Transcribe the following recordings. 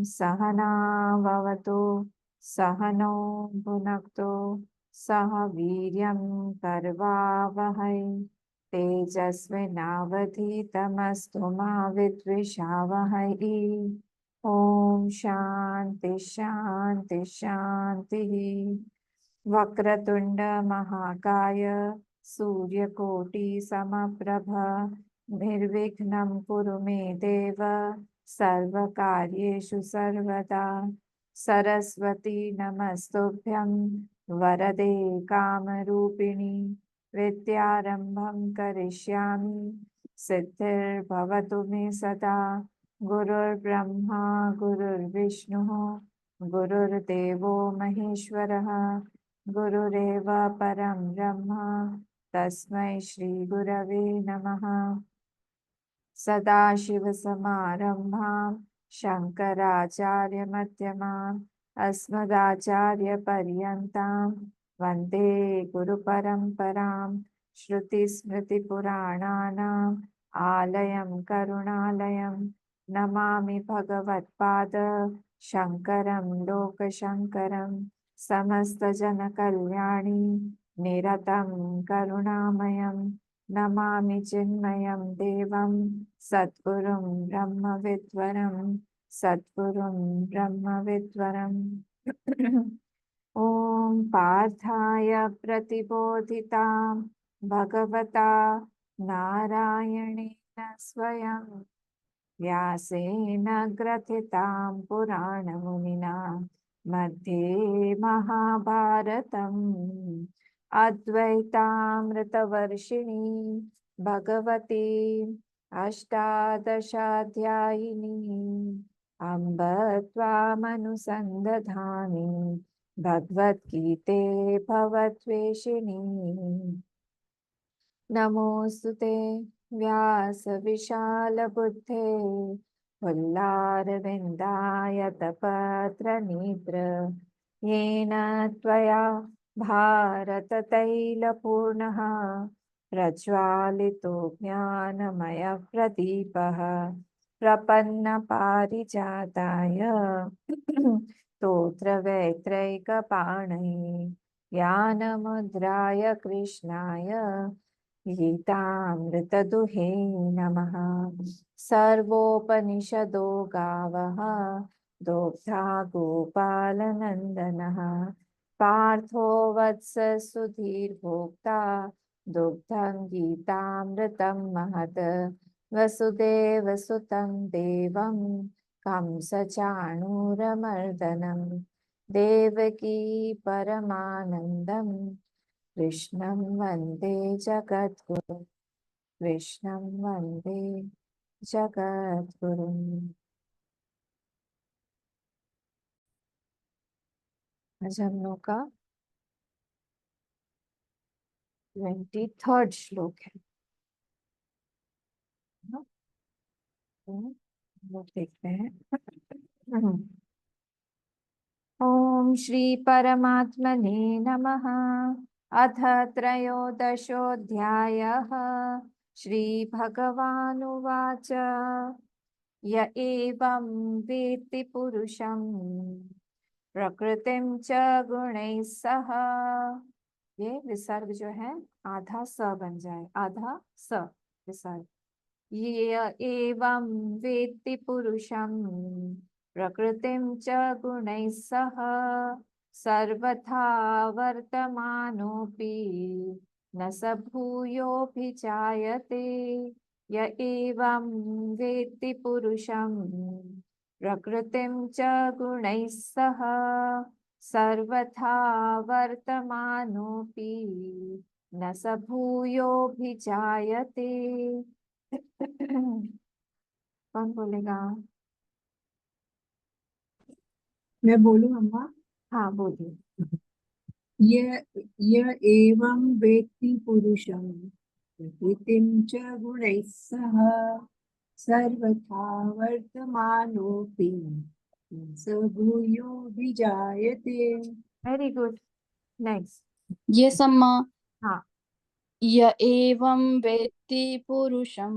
सहनाववतु सहनौ भुनक्तु सह वीर्यं करवावहै तेजस्विनावधीतमस्तु मा विद्विषावहै। ओम शांति शांति शांति। वक्रतुंड महाकाय सूर्यकोटि समप्रभ निर्विघ्नं कुरु मे देव सर्वकार्येषु सर्वदा। सरस्वती नमस्तुभ्यं वरदे कामरूपिणि विद्यारंभं करिष्यामि सिद्धिर्भवतु मे सदा। गुरुर्ब्रह्मा गुरुर्विष्णुः गुरुर्देवो महेश्वरः गुरुरेव परं ब्रह्म तस्मै श्री गुरवे नमः। सदाशिवसमारम्भां शङ्कराचार्यमध्यमाम् अस्मदाचार्यपर्यन्तां वन्दे गुरुपरम्परां। श्रुतिस्मृतिपुराणानाम् आलयं करुणालयं नमामि भगवत्पाद शङ्करं लोकशङ्करं। समस्तजनकल्याणी निरतं करुणामयं नमामि चिन्मयं देवं सद्गुरुं ब्रह्मविद्वरं सद्गुरुं ब्रह्मविद्वरम्। ॐ पार्थाय प्रतिबोधितां भगवता नारायणेन स्वयं व्यासेन ग्रथितां पुराणमुनिना मध्ये महाभारतम् अद्वैतामृतवर्षिणी भगवती अष्टादशाध्यायिनी अम्ब त्वामनुसन्दधामि भगवद्गीते भवद्वेषिणी। नमोऽस्तुते व्यासविशालबुद्धे फुल्लारविन्दायतपत्रनेत्र येन त्वया भारततैलपूर्णः प्रज्वालितो ज्ञानमयप्रदीपः प्रपन्नपारिजाताय स्तोत्रवेत्रैकपाणये ज्ञानमुद्राय कृष्णाय गीतामृतदुहे नमः। सर्वोपनिषदो गावः दोग्धा गोपालनन्दनः पार्थो वत्स सुधीर्भोक्ता दुग्धं गीतामृतं महत्। वसुदेवसुतं देवं कंसचाणूरमर्दनं देवकी परमानन्दं कृष्णं वन्दे जगद्गुरुं कृष्णं वन्दे जगद्गुरुम्। आज हम लोग का 23rd श्लोक है ना? तो हम लोग देखते हैं। ओम श्री परमात्मने नमः। अथ त्रयोदशोऽध्यायः। श्री भगवानुवाच य एवं वेत्ति पुरुषं प्रकृतिं च गुणैः सह। ये विसर्ग जो है आधा स बन जाए, आधा स विसर्ग। ये एवं वेत्ति पुरुषं प्रकृतिं च गुणैः सह सर्वथा वर्तमानोऽपि न स भूयोऽभिजायते। य एवं वेत्ति पुरुषं प्रकृतिं च गुणैः सह सर्वथा वर्तमानोऽपि न स भूयोऽभिजायते। कौन बोलेगा? मैं बोलूं अम्मा? हाँ बोलिए। य य एवं वेत्ति पुरुषं प्रकृतिं च गुणैः सह सर्वथा वर्तमानोऽपि न स भूयोऽभिजायते। Very good. नेक्स्ट। यस अम्मा। हाँ य एवं वेत्ति पुरुषं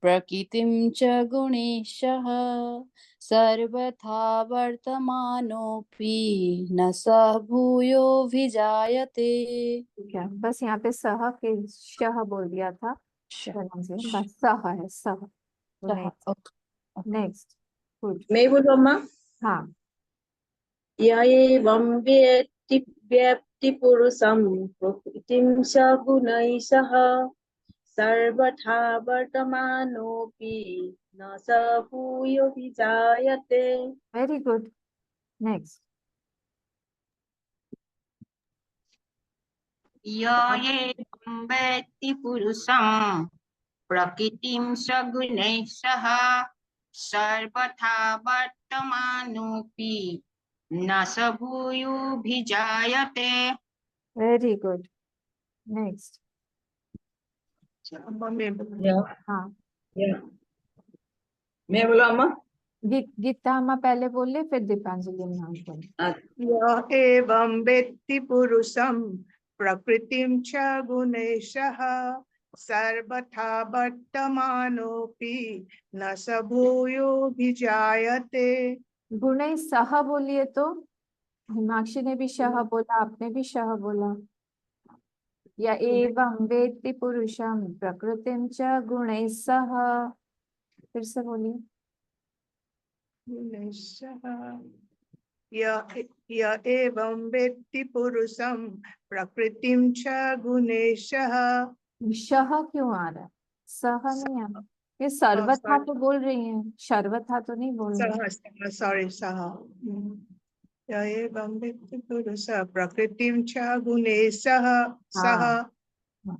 प्रकृतिं च गुणेशः सर्वथा वर्तमानोऽपि न स भूयोऽभिजायते। ठीक है, बस यहाँ पे सह के शह बोल दिया था, बस सह है सह। तो नेक्स्ट, नेक्स्ट गुड। मैं बोलूं अम्मा? हाँ, य एवं वेत्ति व्यक्ति पुरुषं प्रकृतिं च गुणैः सह सर्वथा वर्तमानोऽपि न स भूयोऽभिजायते। Very good. नेक्स्ट, य एवं वेत्ति पुरुषं प्रकृतिं सगुणैः सह सर्वथा वर्तमानोऽपि न स भूयोऽभिजायते। Very good. नेक्स्ट, अम्मा मैं बोलूं? हाँ, मैं बोलूं अम्मा? गीता अम्मा पहले बोले, फिर दीपांजलि नाम बोले। य एवं वेत्ति पुरुषं प्रकृतिं च गुणैशः सर्वथा वर्तमानोऽपि न स भूयोऽभिजायते। गुणे सह बोलिए तो, हिमाक्षी ने भी शह बोला, आपने भी शह बोला। या एवं वेत्ति पुरुषं प्रकृतिं च गुणैः सह, फिर से बोलिए। गुणैशः य एवं वेत्ति पुरुषं प्रकृतिं च गुणैशः। शह क्यों आ रहा है, सह नहीं आ रहा। ये सर्वथा तो बोल रही हैं, सर्वथा तो नहीं बोल रही। सॉरी सह य एवं वेत्ति पुरुषः प्रकृतिं च गुणैशः सह। हाँ, हाँ,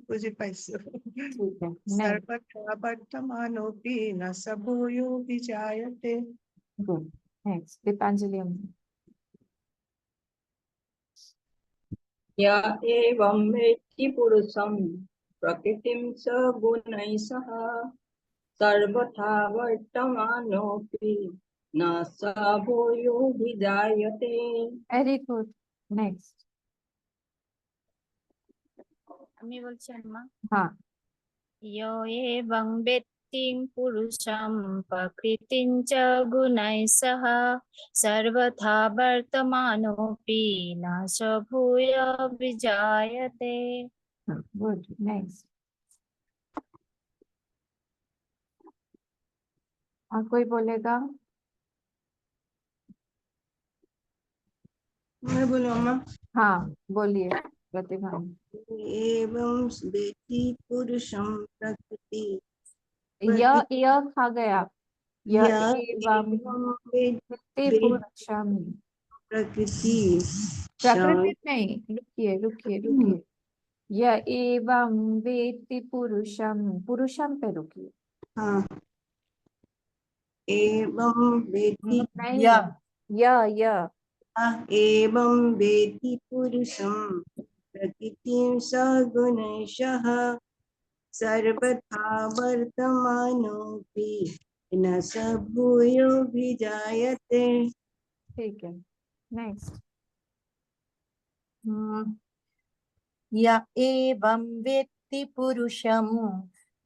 बुझि पाइছো? ठीक है। नेक्स्ट, सर्वथा वर्तमानोऽपि न स भूयोऽभिजायते। गुड। नेक्स्ट, दीपांजलि अम्मा। य एवं वेत्ति पुरुषं प्रकृतिं च गुणैः सह सर्वथा वर्तमानोऽपि न स भूयोऽभिजायते। Very good. नेक्स्ट, আমি বলছি আম্মা। हाँ, य एवं वेत्ति पुरुषं प्रकृतिं च गुणैः सह सर्वथा वर्तमानोऽपि न स भूयोऽभिजायते। गुड। नेक्स्ट, और कोई बोलेगा? मैं बोलूं अम्मा? हाँ, बोलिए प्रतिभा। एवं वेत्ति पुरुषं प्रकृति य खा गया। य य एवं एवं वेत्ति वेत्ति पुरुषम, प्रकृति प्रकृति नहीं, रुकिए रुकिए रुकिए। य एवं वेत्ति पुरुषम, पुरुषम पे रुकिए। हाँ, एवं वेत्ति नहीं, य एवं वेत्ति पुरुषं प्रकृतिं सगुणैशः सर्वथा वर्तमानोऽपि न स भूयोऽभिजायते। ठीक है। नेक्स्ट, य एवं वेत्ति पुरुषं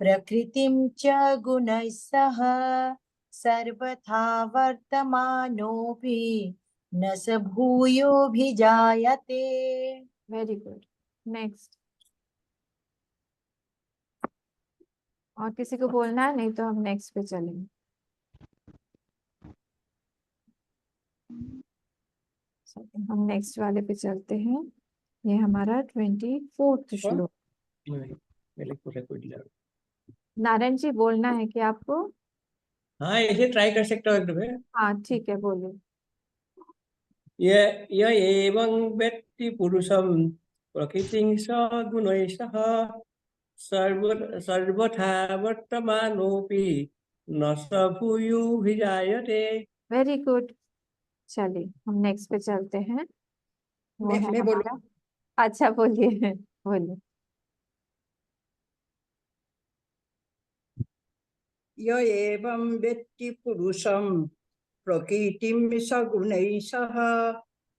प्रकृतिं च गुणैः सह सर्वथा वर्तमानोऽपि न स भूयोऽभिजायते। Very good. नेक्स्ट, और किसी को बोलना है? नहीं तो हम नेक्स्ट पे चलेंगे। हम नेक्स्ट वाले पे चलते हैं। ये हमारा 24th श्लोक। नारायण जी, बोलना है कि आपको? हाँ, ऐसे ट्राई कर सकते हो एक दफे। हाँ ठीक है, बोलिए। य एवं वेत्ति पुरुषं प्रकृतिं स गुणैः सह सर्वथा वर्तमानोऽपि न स भूयोऽभिजायते। Very good. चलिए हम नेक्स्ट पे चलते हैं। वो है मैं बोलूं? हमारा, अच्छा बोलिए बोलिए। य एवं वेत्ति पुरुषं प्रकृतिं सगुणैः सह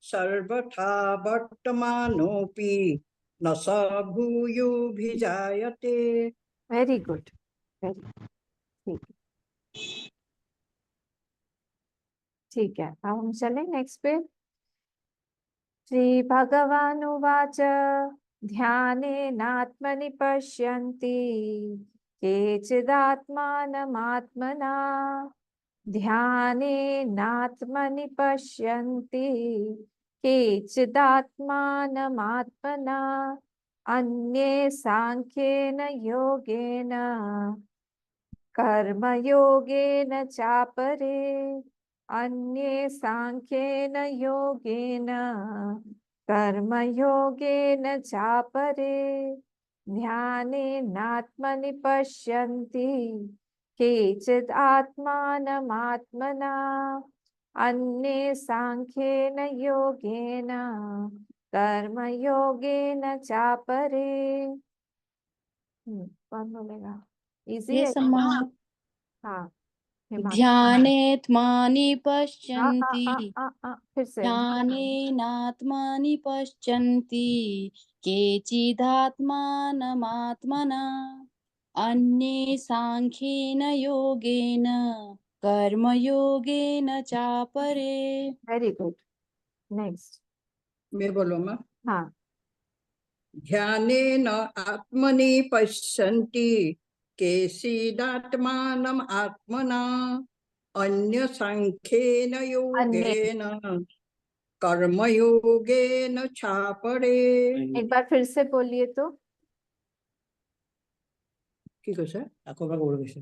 सर्वथा वर्तमानोऽपि न स भूयोऽभिजायते। वेरी गुड, वेरी ठीक है। ठीक है, अब हम चलें नेक्स्ट पे। श्री भगवानुवाच ध्यानेनात्मनि पश्यन्ति केचिदात्मानमात्मना ध्यानेनात्मनि पश्यन्ति केचिदात्मानमात्मना अन्ये सांख्येन योगेन कर्मयोगेन चापरे अन्ये सांख्येन योगेन कर्मयोगेन चापरे ध्यानेनात्मनि पश्यन्ति केचित् आत्मानमात्मना अन्ये सांख्येन योगेन कर्मयोगेन चापरे। कौन बोलेगा? इजी है ये क्या? सम्मा हाँ हिमांशु। ध्यानेत्मानि हाँ हाँ पश्यन्ति फिर से। ध्यानेनात्मानि पश्यन्ति केचिदात्मानमात्मना अन्ये सांख्येन योगेन कर्मयोगेन चापरे। Very good, next. मैं बोलो माँ। हाँ ध्यानेन आत्मनि पश्यन्ति केचिदात्मानम् आत्मना अन्य सांख्येन अन्य योगेन कर्मयोगेन चापरे। एक बार फिर से बोलिए तो। কি কৈছে? আকৌ এবাৰ ক'ব কৈছে।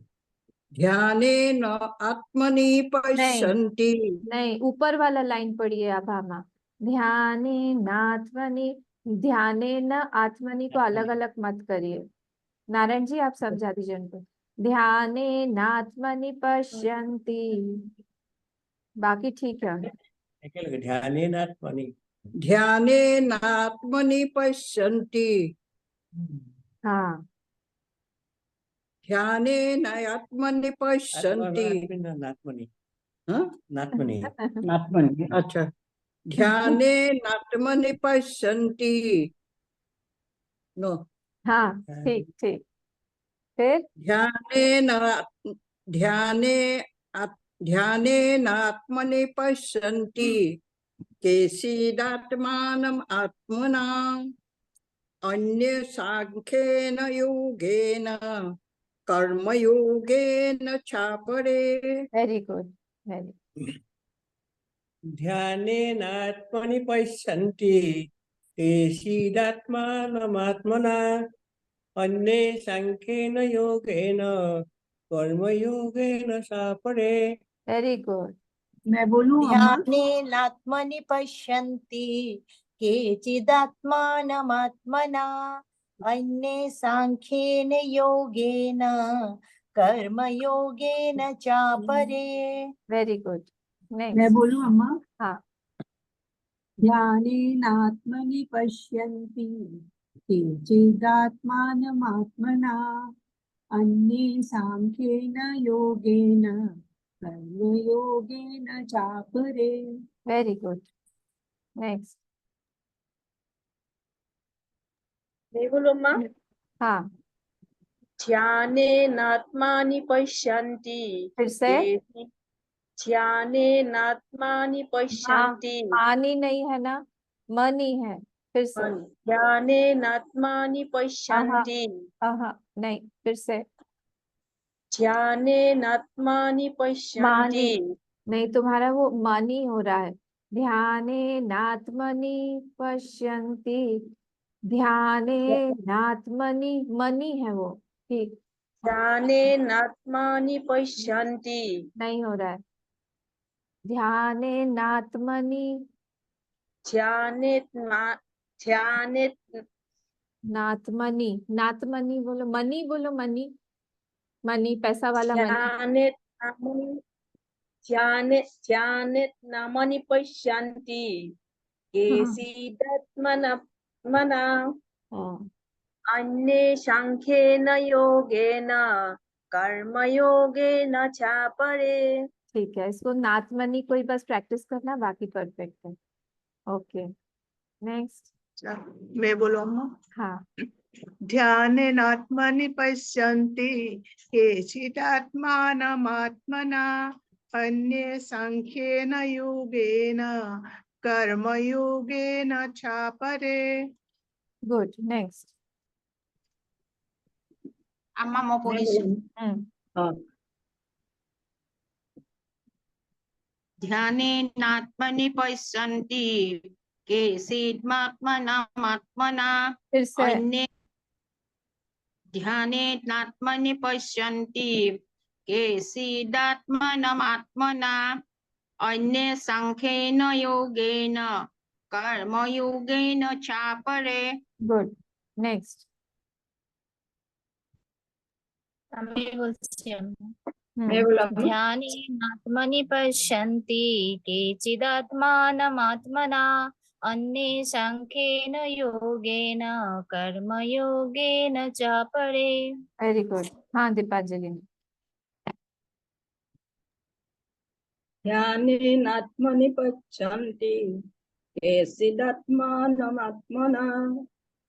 ध्यानेन आत्मनि पश्यन्ति। नहीं, ऊपर वाला लाइन पढ़िए आप। हमा ध्यानेनात्मनि, ध्यानेन आत्मनि को अलग अलग मत करिए। नारायण जी आप समझा दीजिए उनको। ध्यानेनात्मनि पश्यन्ति, बाकी ठीक है। একেলগে ধ্যানেনাত্মনি। ध्यानेन आत्मनि पश्यन्ति। हाँ ध्यानेन आत्मनि पश्यन्ति। नात्मनि। हाँ? नात्मनि। आत्मनि। अच्छा, ध्यानेन आत्मनि पश्यन्ति। नो, हाँ ठीक ठीक। फिर ध्यानेन ध्यानेन आत्मनि पश्यन्ति केचिदात्मानम् आत्मना अन्य सांख्येन योगेन कर्मयोगेन चापरे। वेरी गुड, वेरी ध्यानेनात्मनि पश्यन्ति केचिदात्मानमात्मना अन्ये सांख्येन योगेन कर्मयोगेन चापरे। Very good. मैं बोलूं? ध्यानेनात्मनि पश्यन्ति केचिदात्मानमात्मना अन्ये सांख्येन योगेन कर्मयोगेन चापरे। वेरी गुड, मैं नेक्स्ट। बोलूं अम्मा? हाँ ध्यानेनात्मनि पश्यन्ति केचिदात्मानमात्मना अन्ये सांख्येन योगेन कर्मयोगेन चापरे। Very good, next. बोलो माँ। हाँ ध्यानेनात्मानि पश्यन्ति फिर से। ध्यानेनात्मानि पश्यन्ति मानी नहीं है ना, मनी है। फिर से। ध्यानेनात्मानि हाँ पश्यन्ति नहीं, फिर से। ध्यानेनात्मानि पश्यन्ति नहीं, तुम्हारा वो मनी हो रहा है। ध्यानेनात्मनि पश्यन्ति, ध्यानेनात्मनि, मनी है वो। ठीक, ध्यानेनात्मानि पश्यन्ति नहीं हो रहा है। ध्यानेनात्मनि, ध्याने नात्मनि, नात्मनि बोलो, मनी बोलो, मनी, मनी पैसा वाला मनी। ध्यानेनात्मानि पश्यन्ति केचिदात्मानमात्मना हाँ अन्ये सांख्येन योगेन कर्मयोगेन चापरे। ठीक है, इसको नात्मनि को ही बस प्रैक्टिस करना, बाकी परफेक्ट है। Okay next. मैं बोलो अम्मा। हाँ, ध्यानेनात्मनि पश्यन्ति केचिदात्मानमात्मना अन्ये सांख्येन योगेन कर्मयोगेन चापरे। Good, next. Amma mau polisi. ध्यानेनात्मनि पश्यन्ति केचिदात्मानमात्मना फिर से। अन्ये ध्यानेनात्मनि पश्यन्ति केचिदात्मानमात्मना अन्ये सांख्येन योगेन कर्मयोगेन चापरे। Good, next. আমি বলছি আম্মা। मैं बोला अम्मा? ध्यानेनात्मनि पश्यन्ति केचिदात्मानमात्मना अन्ये सांख्येन योगेन कर्मयोगेन च परे। Very good. हाँ दीपांजलि। ध्यानेनात्मनि पश्यन्ति केचिदात्मानमात्मना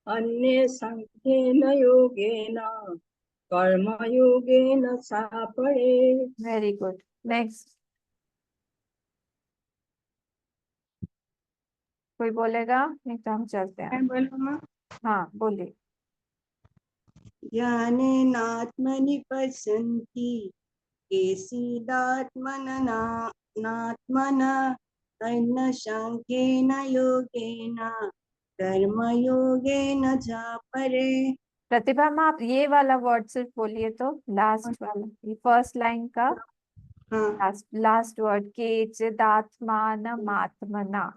अन्ये सांख्येन योगेन कर्मयोगेन चापरे। Very good, next. कोई बोलेगा? नहीं तो हम चलते हैं। मैं बोलो अम्मा। हाँ बोलिए। ज्ञानेनात्मनि पश्यन्ति केचिदात्मानमात्मना अन्य सांख्येन योगेन कर्मयोगेन च परे। प्रतिभा माँ, आप ये वाला वर्ड सिर्फ बोलिए तो, लास्ट वाला, ये फर्स्ट लाइन का हाँ, लास्ट वर्ड, केचिदात्मानमात्मना।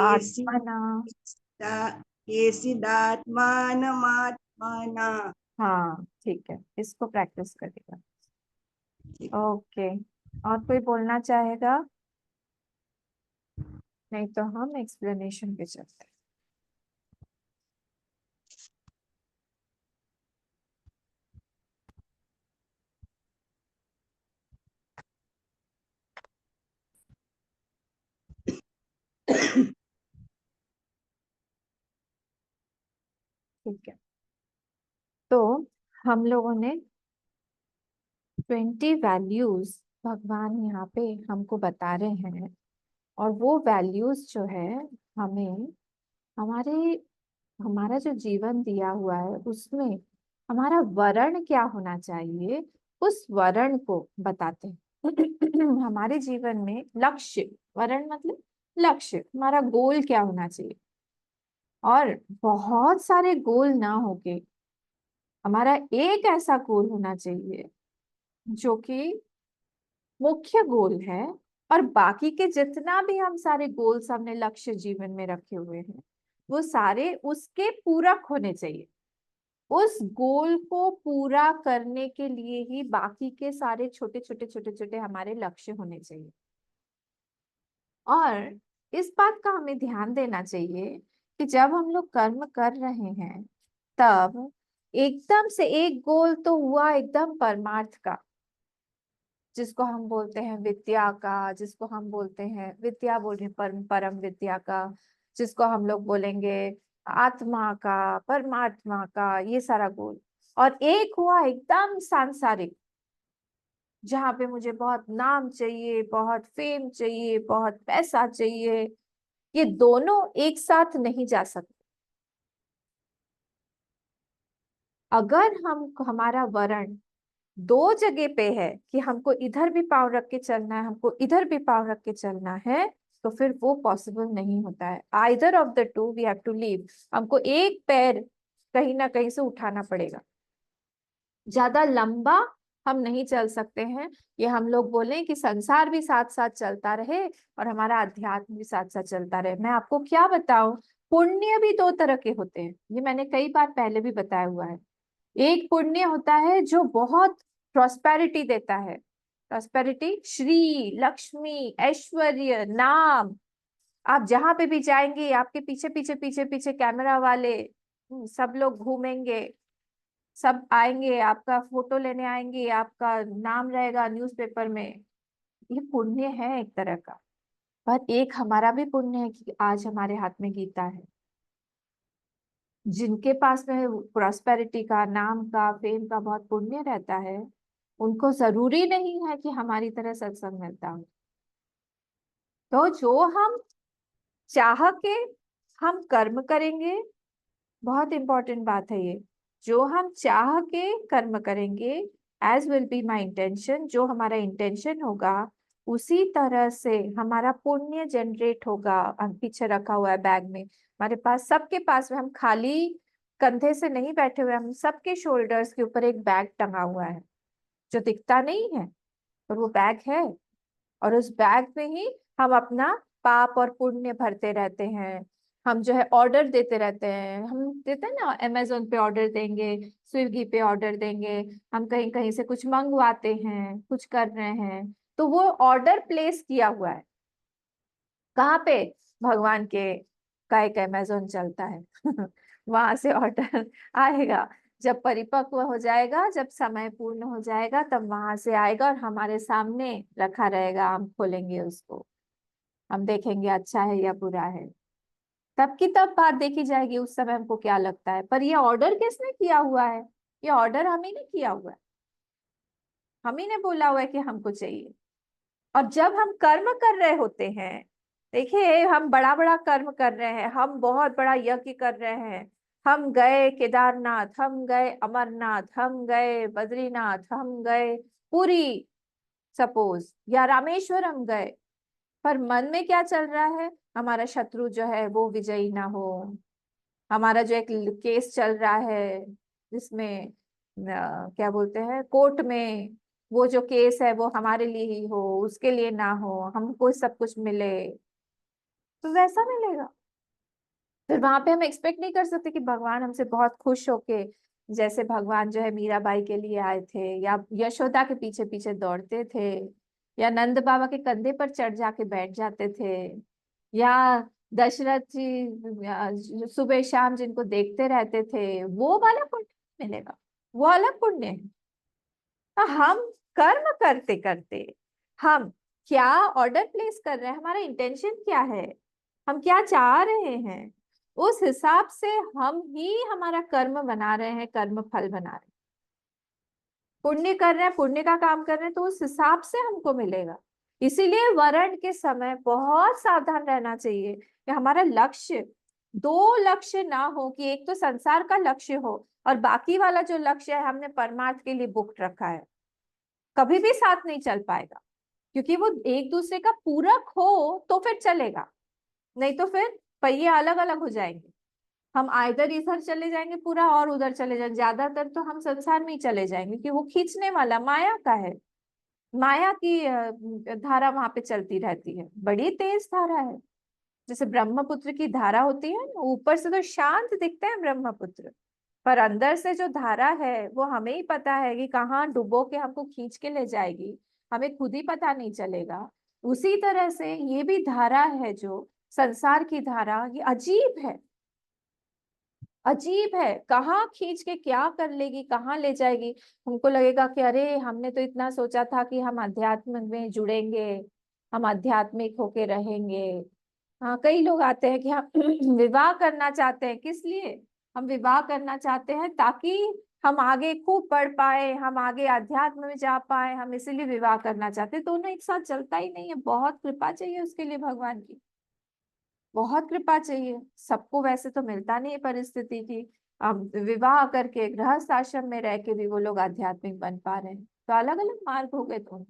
आत्मना। केचिदात्मानमात्मना। हाँ ठीक है, इसको प्रैक्टिस करिएगा। ओके, और कोई बोलना चाहेगा? नहीं तो हम एक्सप्लेनेशन पे चलते हैं। ठीक है, तो हम लोगों ने 20 वैल्यूज भगवान यहाँ पे हमको बता रहे हैं, और वो वैल्यूज जो है हमें हमारा जो जीवन दिया हुआ है उसमें हमारा वर्ण क्या होना चाहिए, उस वर्ण को बताते हैं। हमारे जीवन में लक्ष्य, वर्ण मतलब लक्ष्य, हमारा गोल क्या होना चाहिए, और बहुत सारे गोल ना होके हमारा एक ऐसा गोल होना चाहिए जो कि मुख्य गोल है, और बाकी के जितना भी हम सारे गोल्स हमने लक्ष्य जीवन में रखे हुए हैं वो सारे उसके पूरक होने चाहिए। उस गोल को पूरा करने के लिए ही बाकी के सारे छोटे छोटे छोटे छोटे हमारे लक्ष्य होने चाहिए। और इस बात का हमें ध्यान देना चाहिए कि जब हम लोग कर्म कर रहे हैं तब एकदम से एक गोल तो हुआ एकदम परमार्थ का, जिसको हम बोलते हैं विद्या का, जिसको हम बोलते हैं विद्या बोल रहे परम विद्या का, जिसको हम लोग बोलेंगे आत्मा का, परमात्मा का, ये सारा गोल। और एक हुआ एकदम सांसारिक, जहाँ पे मुझे बहुत नाम चाहिए, बहुत फेम चाहिए, बहुत पैसा चाहिए। ये दोनों एक साथ नहीं जा सकते। अगर हमारा वर्ण दो जगह पे है कि हमको इधर भी पाँव रख के चलना है, हमको इधर भी पाँव रख के चलना है, तो फिर वो पॉसिबल नहीं होता है। Either of the two we have to leave. हमको एक पैर कहीं ना कहीं से उठाना पड़ेगा, ज्यादा लंबा हम नहीं चल सकते हैं। ये हम लोग बोले कि संसार भी साथ साथ चलता रहे और हमारा अध्यात्म भी साथ साथ चलता रहे। मैं आपको क्या बताऊं, पुण्य भी दो तरह के होते हैं, ये मैंने कई बार पहले भी बताया हुआ है। एक पुण्य होता है जो बहुत प्रॉस्पेरिटी देता है, प्रॉस्पेरिटी, श्री, लक्ष्मी, ऐश्वर्य, नाम। आप जहां पे भी जाएंगे आपके पीछे पीछे पीछे पीछे कैमरा वाले सब लोग घूमेंगे, सब आएंगे, आपका फोटो लेने आएंगे, आपका नाम रहेगा न्यूज़पेपर में। ये पुण्य है एक तरह का। पर एक हमारा भी पुण्य है कि आज हमारे हाथ में गीता है। जिनके पास में प्रॉस्पेरिटी का, नाम का, फेम का बहुत पुण्य रहता है, उनको जरूरी नहीं है कि हमारी तरह सत्संग मिलता हो। तो जो हम चाह के हम कर्म करेंगे, बहुत इंपॉर्टेंट बात है ये, जो हम चाह के कर्म करेंगे, as will be my intention, जो हमारा इंटेंशन होगा उसी तरह से हमारा पुण्य जनरेट होगा। हम पीछे रखा हुआ है बैग में, हमारे पास, सबके पास में, हम खाली कंधे से नहीं बैठे हुए, हम सबके शोल्डर्स के ऊपर एक बैग टंगा हुआ है जो दिखता नहीं है, पर वो बैग है। और उस बैग में ही हम अपना पाप और पुण्य भरते रहते हैं। हम जो है ऑर्डर देते रहते हैं, हम देते हैं ना, अमेजोन पे ऑर्डर देंगे, स्विगी पे ऑर्डर देंगे, हम कहीं कहीं से कुछ मंगवाते हैं, कुछ कर रहे हैं, तो वो ऑर्डर प्लेस किया हुआ है कहाँ पे? भगवान के का एक अमेजोन चलता है वहां से ऑर्डर आएगा। जब परिपक्व हो जाएगा, जब समय पूर्ण हो जाएगा, तब वहां से आएगा और हमारे सामने रखा रहेगा। हम खोलेंगे उसको, हम देखेंगे अच्छा है या बुरा है, तब की तब बात देखी जाएगी। उस समय हमको क्या लगता है, पर ये ऑर्डर किसने किया हुआ है? ये ऑर्डर हम ही ने किया हुआ है, हम ही ने बोला हुआ है कि हमको चाहिए। और जब हम कर्म कर रहे होते हैं, देखिए हम बड़ा बड़ा कर्म कर रहे हैं, हम बहुत बड़ा यज्ञ कर रहे हैं, हम गए केदारनाथ, हम गए अमरनाथ, हम गए बद्रीनाथ, हम गए पुरी सपोज, या रामेश्वर हम गए, पर मन में क्या चल रहा है? हमारा शत्रु जो है वो विजयी ना हो, हमारा जो एक केस चल रहा है जिसमें क्या बोलते हैं, कोर्ट में, वो जो केस है वो हमारे लिए ही हो, उसके लिए ना हो, हमको सब कुछ मिले, तो वैसा मिलेगा। फिर वहां पे हम एक्सपेक्ट नहीं कर सकते कि भगवान हमसे बहुत खुश होके, जैसे भगवान जो है मीराबाई के लिए आए थे, या यशोदा के पीछे पीछे दौड़ते थे, या नंद बाबा के कंधे पर चढ़ जाके बैठ जाते थे, या दशरथ जी सुबह शाम जिनको देखते रहते थे, वो वाला पुण्य मिलेगा, वो अलग पुण्य है। तो हम कर्म करते करते हम क्या ऑर्डर प्लेस कर रहे हैं, हमारा इंटेंशन क्या है, हम क्या चाह रहे हैं, उस हिसाब से हम ही हमारा कर्म बना रहे हैं, कर्म फल बना रहे हैं। पुण्य कर रहे हैं, पुण्य का काम कर रहे हैं, तो उस हिसाब से हमको मिलेगा। इसीलिए वर्ण के समय बहुत सावधान रहना चाहिए कि हमारा लक्ष्य, दो लक्ष्य ना हो, कि एक तो संसार का लक्ष्य हो और बाकी वाला जो लक्ष्य है हमने परमार्थ के लिए बुक रखा है, कभी भी साथ नहीं चल पाएगा। क्योंकि वो एक दूसरे का पूरक हो तो फिर चलेगा, नहीं तो फिर पहिए अलग अलग हो जाएंगे। हम आइधर इधर चले जाएंगे पूरा और उधर चले जाएंगे, ज्यादातर तो हम संसार में ही चले जाएंगे, कि वो खींचने वाला माया का है, माया की धारा वहां पे चलती रहती है, बड़ी तेज धारा है। जैसे ब्रह्मपुत्र की धारा होती है ना, ऊपर से तो शांत दिखते हैं ब्रह्मपुत्र, पर अंदर से जो धारा है वो हमें ही पता है कि कहाँ डुबो के हमको खींच के ले जाएगी, हमें खुद ही पता नहीं चलेगा। उसी तरह से ये भी धारा है, जो संसार की धारा, ये अजीब है, अजीब है, कहाँ खींच के क्या कर लेगी, कहाँ ले जाएगी। हमको लगेगा कि अरे हमने तो इतना सोचा था कि हम अध्यात्म में जुड़ेंगे, हम आध्यात्मिक होके रहेंगे। हाँ, कई लोग आते हैं कि हम विवाह करना चाहते हैं, किस लिए? हम विवाह करना चाहते हैं ताकि हम आगे खूब बढ़ पाए, हम आगे अध्यात्म में जा पाए, हम इसीलिए विवाह करना चाहते हैं। दोनों एक साथ चलता ही नहीं है, बहुत कृपा चाहिए उसके लिए भगवान की, बहुत कृपा चाहिए। सबको वैसे तो मिलता नहीं है परिस्थिति की विवाह करके गृहस्थ आश्रम में रह के भी वो लोग आध्यात्मिक बन पा रहे हैं, तो अलग अलग मार्ग हो गए दोनों।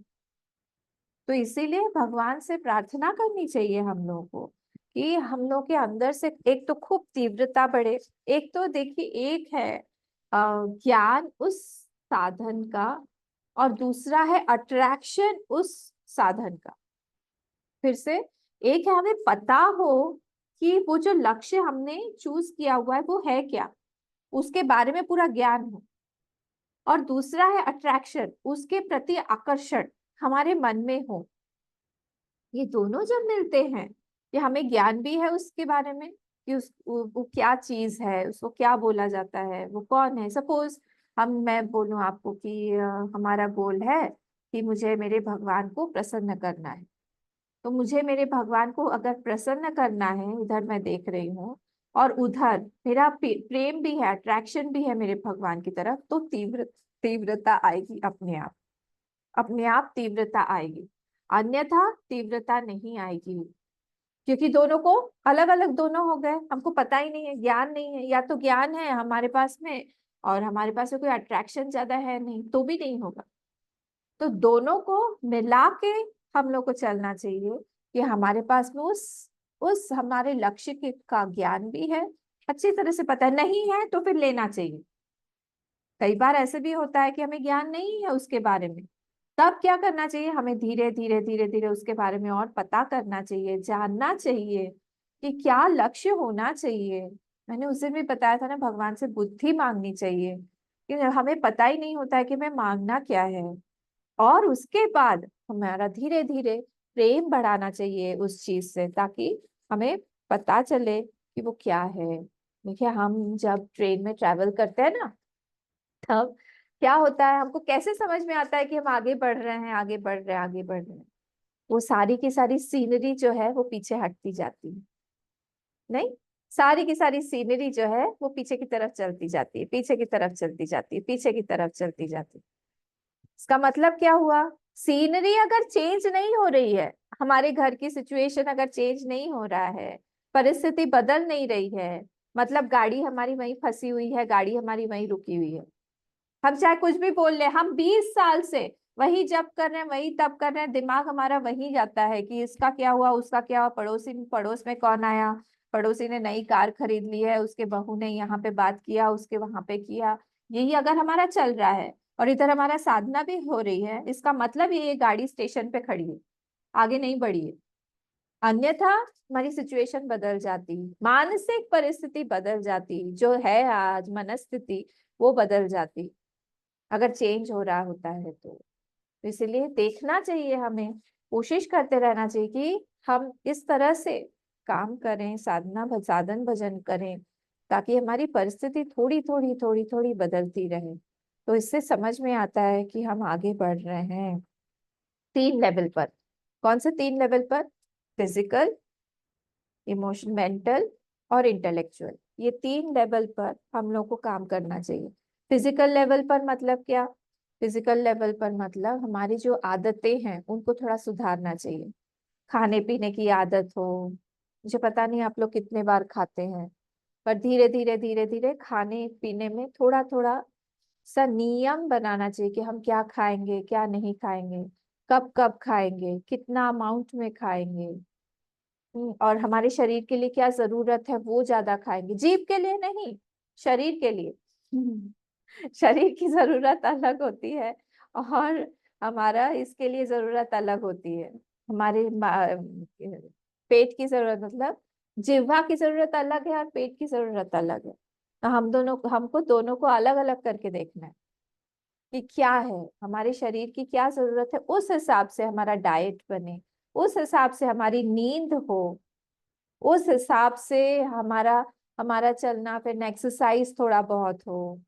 तो इसीलिए भगवान से प्रार्थना करनी चाहिए हम लोगों को कि हम लोग के अंदर से एक तो खूब तीव्रता बढ़े। एक तो देखिए, एक है ज्ञान उस साधन का, और दूसरा है अट्रैक्शन उस साधन का। फिर से, एक है हमें पता हो कि वो जो लक्ष्य हमने चूज किया हुआ है वो है क्या, उसके बारे में पूरा ज्ञान हो, और दूसरा है अट्रैक्शन, उसके प्रति आकर्षण हमारे मन में हो। ये दोनों जब मिलते हैं, कि हमें ज्ञान भी है उसके बारे में कि वो क्या चीज है, उसको क्या बोला जाता है, वो कौन है। सपोज मैं बोलूं आपको कि हमारा गोल है कि मुझे मेरे भगवान को प्रसन्न करना है, तो मुझे मेरे भगवान को अगर प्रसन्न करना है, इधर मैं देख रही हूँ और उधर मेरा प्रेम भी है, अट्रैक्शन भी है मेरे भगवान की तरफ, तो तीव्रता आएगी अपने आप तीव्रता आएगी, अन्यथा तीव्रता नहीं आएगी। क्योंकि दोनों को अलग अलग दोनों हो गए, हमको पता ही नहीं है, ज्ञान नहीं है, या तो ज्ञान है हमारे पास में और हमारे पास में कोई अट्रैक्शन ज्यादा है नहीं, तो भी नहीं होगा। तो दोनों को मिला के हम लोग को चलना चाहिए कि हमारे पास में उस हमारे लक्ष्य का ज्ञान भी है, अच्छी तरह से पता है, नहीं है तो फिर लेना चाहिए। कई बार ऐसे भी होता है कि हमें ज्ञान नहीं है उसके बारे में, तब क्या करना चाहिए, हमें धीरे धीरे धीरे धीरे उसके बारे में और पता करना चाहिए, जानना चाहिए कि क्या लक्ष्य होना चाहिए। मैंने उस दिन भी बताया था ना, भगवान से बुद्धि मांगनी चाहिए, कि हमें पता ही नहीं होता है कि हमें मांगना क्या है। और उसके बाद हमारा धीरे धीरे प्रेम बढ़ाना चाहिए उस चीज से, ताकि हमें पता चले कि वो क्या है। देखिए, हम जब ट्रेन में ट्रैवल करते हैं ना, तब क्या होता है, हमको कैसे समझ में आता है कि हम आगे बढ़ रहे हैं, आगे बढ़ रहे हैं, आगे बढ़ रहे हैं। वो सारी की सारी सीनरी जो है वो पीछे हटती जाती है, नहीं, सारी की सारी सीनरी जो है वो पीछे की तरफ चलती जाती है, पीछे की तरफ चलती जाती है, पीछे की तरफ चलती जाती है। इसका मतलब क्या हुआ, सीनरी अगर चेंज नहीं हो रही है, हमारे घर की सिचुएशन अगर चेंज नहीं हो रहा है, परिस्थिति बदल नहीं रही है, मतलब गाड़ी हमारी वहीं फंसी हुई है, गाड़ी हमारी वहीं रुकी हुई है, हम चाहे कुछ भी बोल ले, हम 20 साल से वही जब कर रहे हैं, वही तब कर रहे हैं, दिमाग हमारा वही जाता है कि इसका क्या हुआ, उसका क्या हुआ, पड़ोस में कौन आया, पड़ोसी ने नई कार खरीद ली है, उसके बहू ने यहाँ पे बात किया, उसके वहां पे किया, यही अगर हमारा चल रहा है और इधर हमारा साधना भी हो रही है, इसका मतलब ये गाड़ी स्टेशन पे खड़ी है, आगे नहीं बढ़ी है। अन्यथा हमारी सिचुएशन बदल जाती, मानसिक परिस्थिति बदल जाती, जो है आज मनस्थिति वो बदल जाती, अगर चेंज हो रहा होता है तो इसलिए देखना चाहिए, हमें कोशिश करते रहना चाहिए कि हम इस तरह से काम करें, साधन भजन करें, ताकि हमारी परिस्थिति थोड़ी थोड़ी थोड़ी थोड़ी बदलती रहे। तो इससे समझ में आता है कि हम आगे बढ़ रहे हैं 3 लेवल पर। कौन से 3 लेवल पर? फिजिकल, इमोशन, मेंटल और इंटेलेक्चुअल। ये 3 लेवल पर हम लोग को काम करना चाहिए। फिजिकल लेवल पर मतलब क्या? फिजिकल लेवल पर मतलब हमारी जो आदतें हैं उनको थोड़ा सुधारना चाहिए। खाने पीने की आदत हो, मुझे पता नहीं आप लोग कितने बार खाते हैं, पर धीरे धीरे धीरे धीरे खाने पीने में थोड़ा थोड़ा सा नियम बनाना चाहिए कि हम क्या खाएंगे, क्या नहीं खाएंगे, कब कब खाएंगे, कितना अमाउंट में खाएंगे। और हमारे शरीर के लिए क्या जरूरत है वो ज्यादा खाएंगे, जीभ के लिए नहीं, शरीर के लिए। शरीर की जरूरत अलग होती है और हमारा इसके लिए जरूरत अलग होती है। हमारे पेट की जरूरत मतलब जिह्वा की जरूरत अलग है और पेट की जरूरत अलग है। तो हमको दोनों को अलग अलग करके देखना है कि क्या है हमारे शरीर की क्या जरूरत है, उस हिसाब से हमारा डाइट बने, उस हिसाब से हमारी नींद हो, उस हिसाब से हमारा हमारा चलना फिरना, एक्सरसाइज थोड़ा बहुत हो,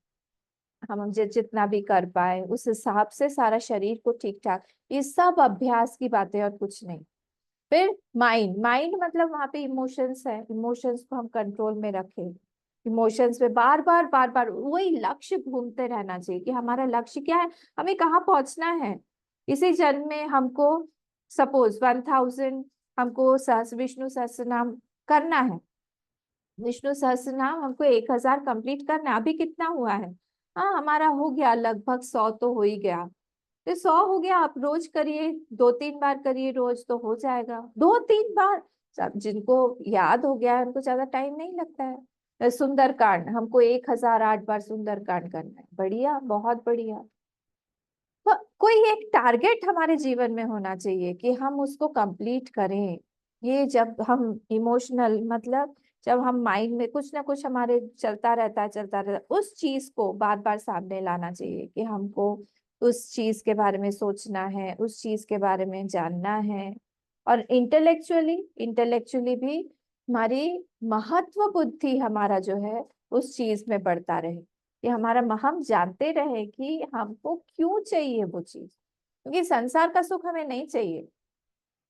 हम जितना भी कर पाए उस हिसाब से सारा शरीर को ठीक ठाक। ये सब अभ्यास की बातें और कुछ नहीं। फिर माइंड, माइंड मतलब वहां पे इमोशंस है, इमोशंस को हम कंट्रोल में रखें। इमोशंस पे बार बार वही लक्ष्य घूमते रहना चाहिए कि हमारा लक्ष्य क्या है, हमें कहाँ पहुंचना है इसी जन्म में। हमको सपोज 1000 हमको विष्णु सहस्त्र नाम करना है, विष्णु सहस्त्र नाम हमको 1000 कंप्लीट करना है। अभी कितना हुआ है? हाँ, हमारा हो गया लगभग 100 तो हो ही गया। तो 100 हो गया, आप रोज करिए, 2-3 बार करिए रोज तो हो जाएगा। 2-3 बार जिनको याद हो गया है उनको ज्यादा टाइम नहीं लगता है। सुंदरकांड हमको 1008 बार सुंदरकांड करना है, बढ़िया, बहुत बढ़िया। तो कोई एक टारगेट हमारे जीवन में होना चाहिए कि हम उसको कंप्लीट करें। ये जब हम इमोशनल मतलब जब हम माइंड में कुछ ना कुछ हमारे चलता रहता है, उस चीज को बार बार सामने लाना चाहिए कि हमको उस चीज के बारे में सोचना है, उस चीज के बारे में जानना है। और इंटेलेक्चुअली भी हमारी महत्व बुद्धि हमारा जो है उस चीज में बढ़ता रहे, कि हम जानते रहे कि हमको क्यों चाहिए वो चीज, क्योंकि संसार का सुख हमें नहीं चाहिए।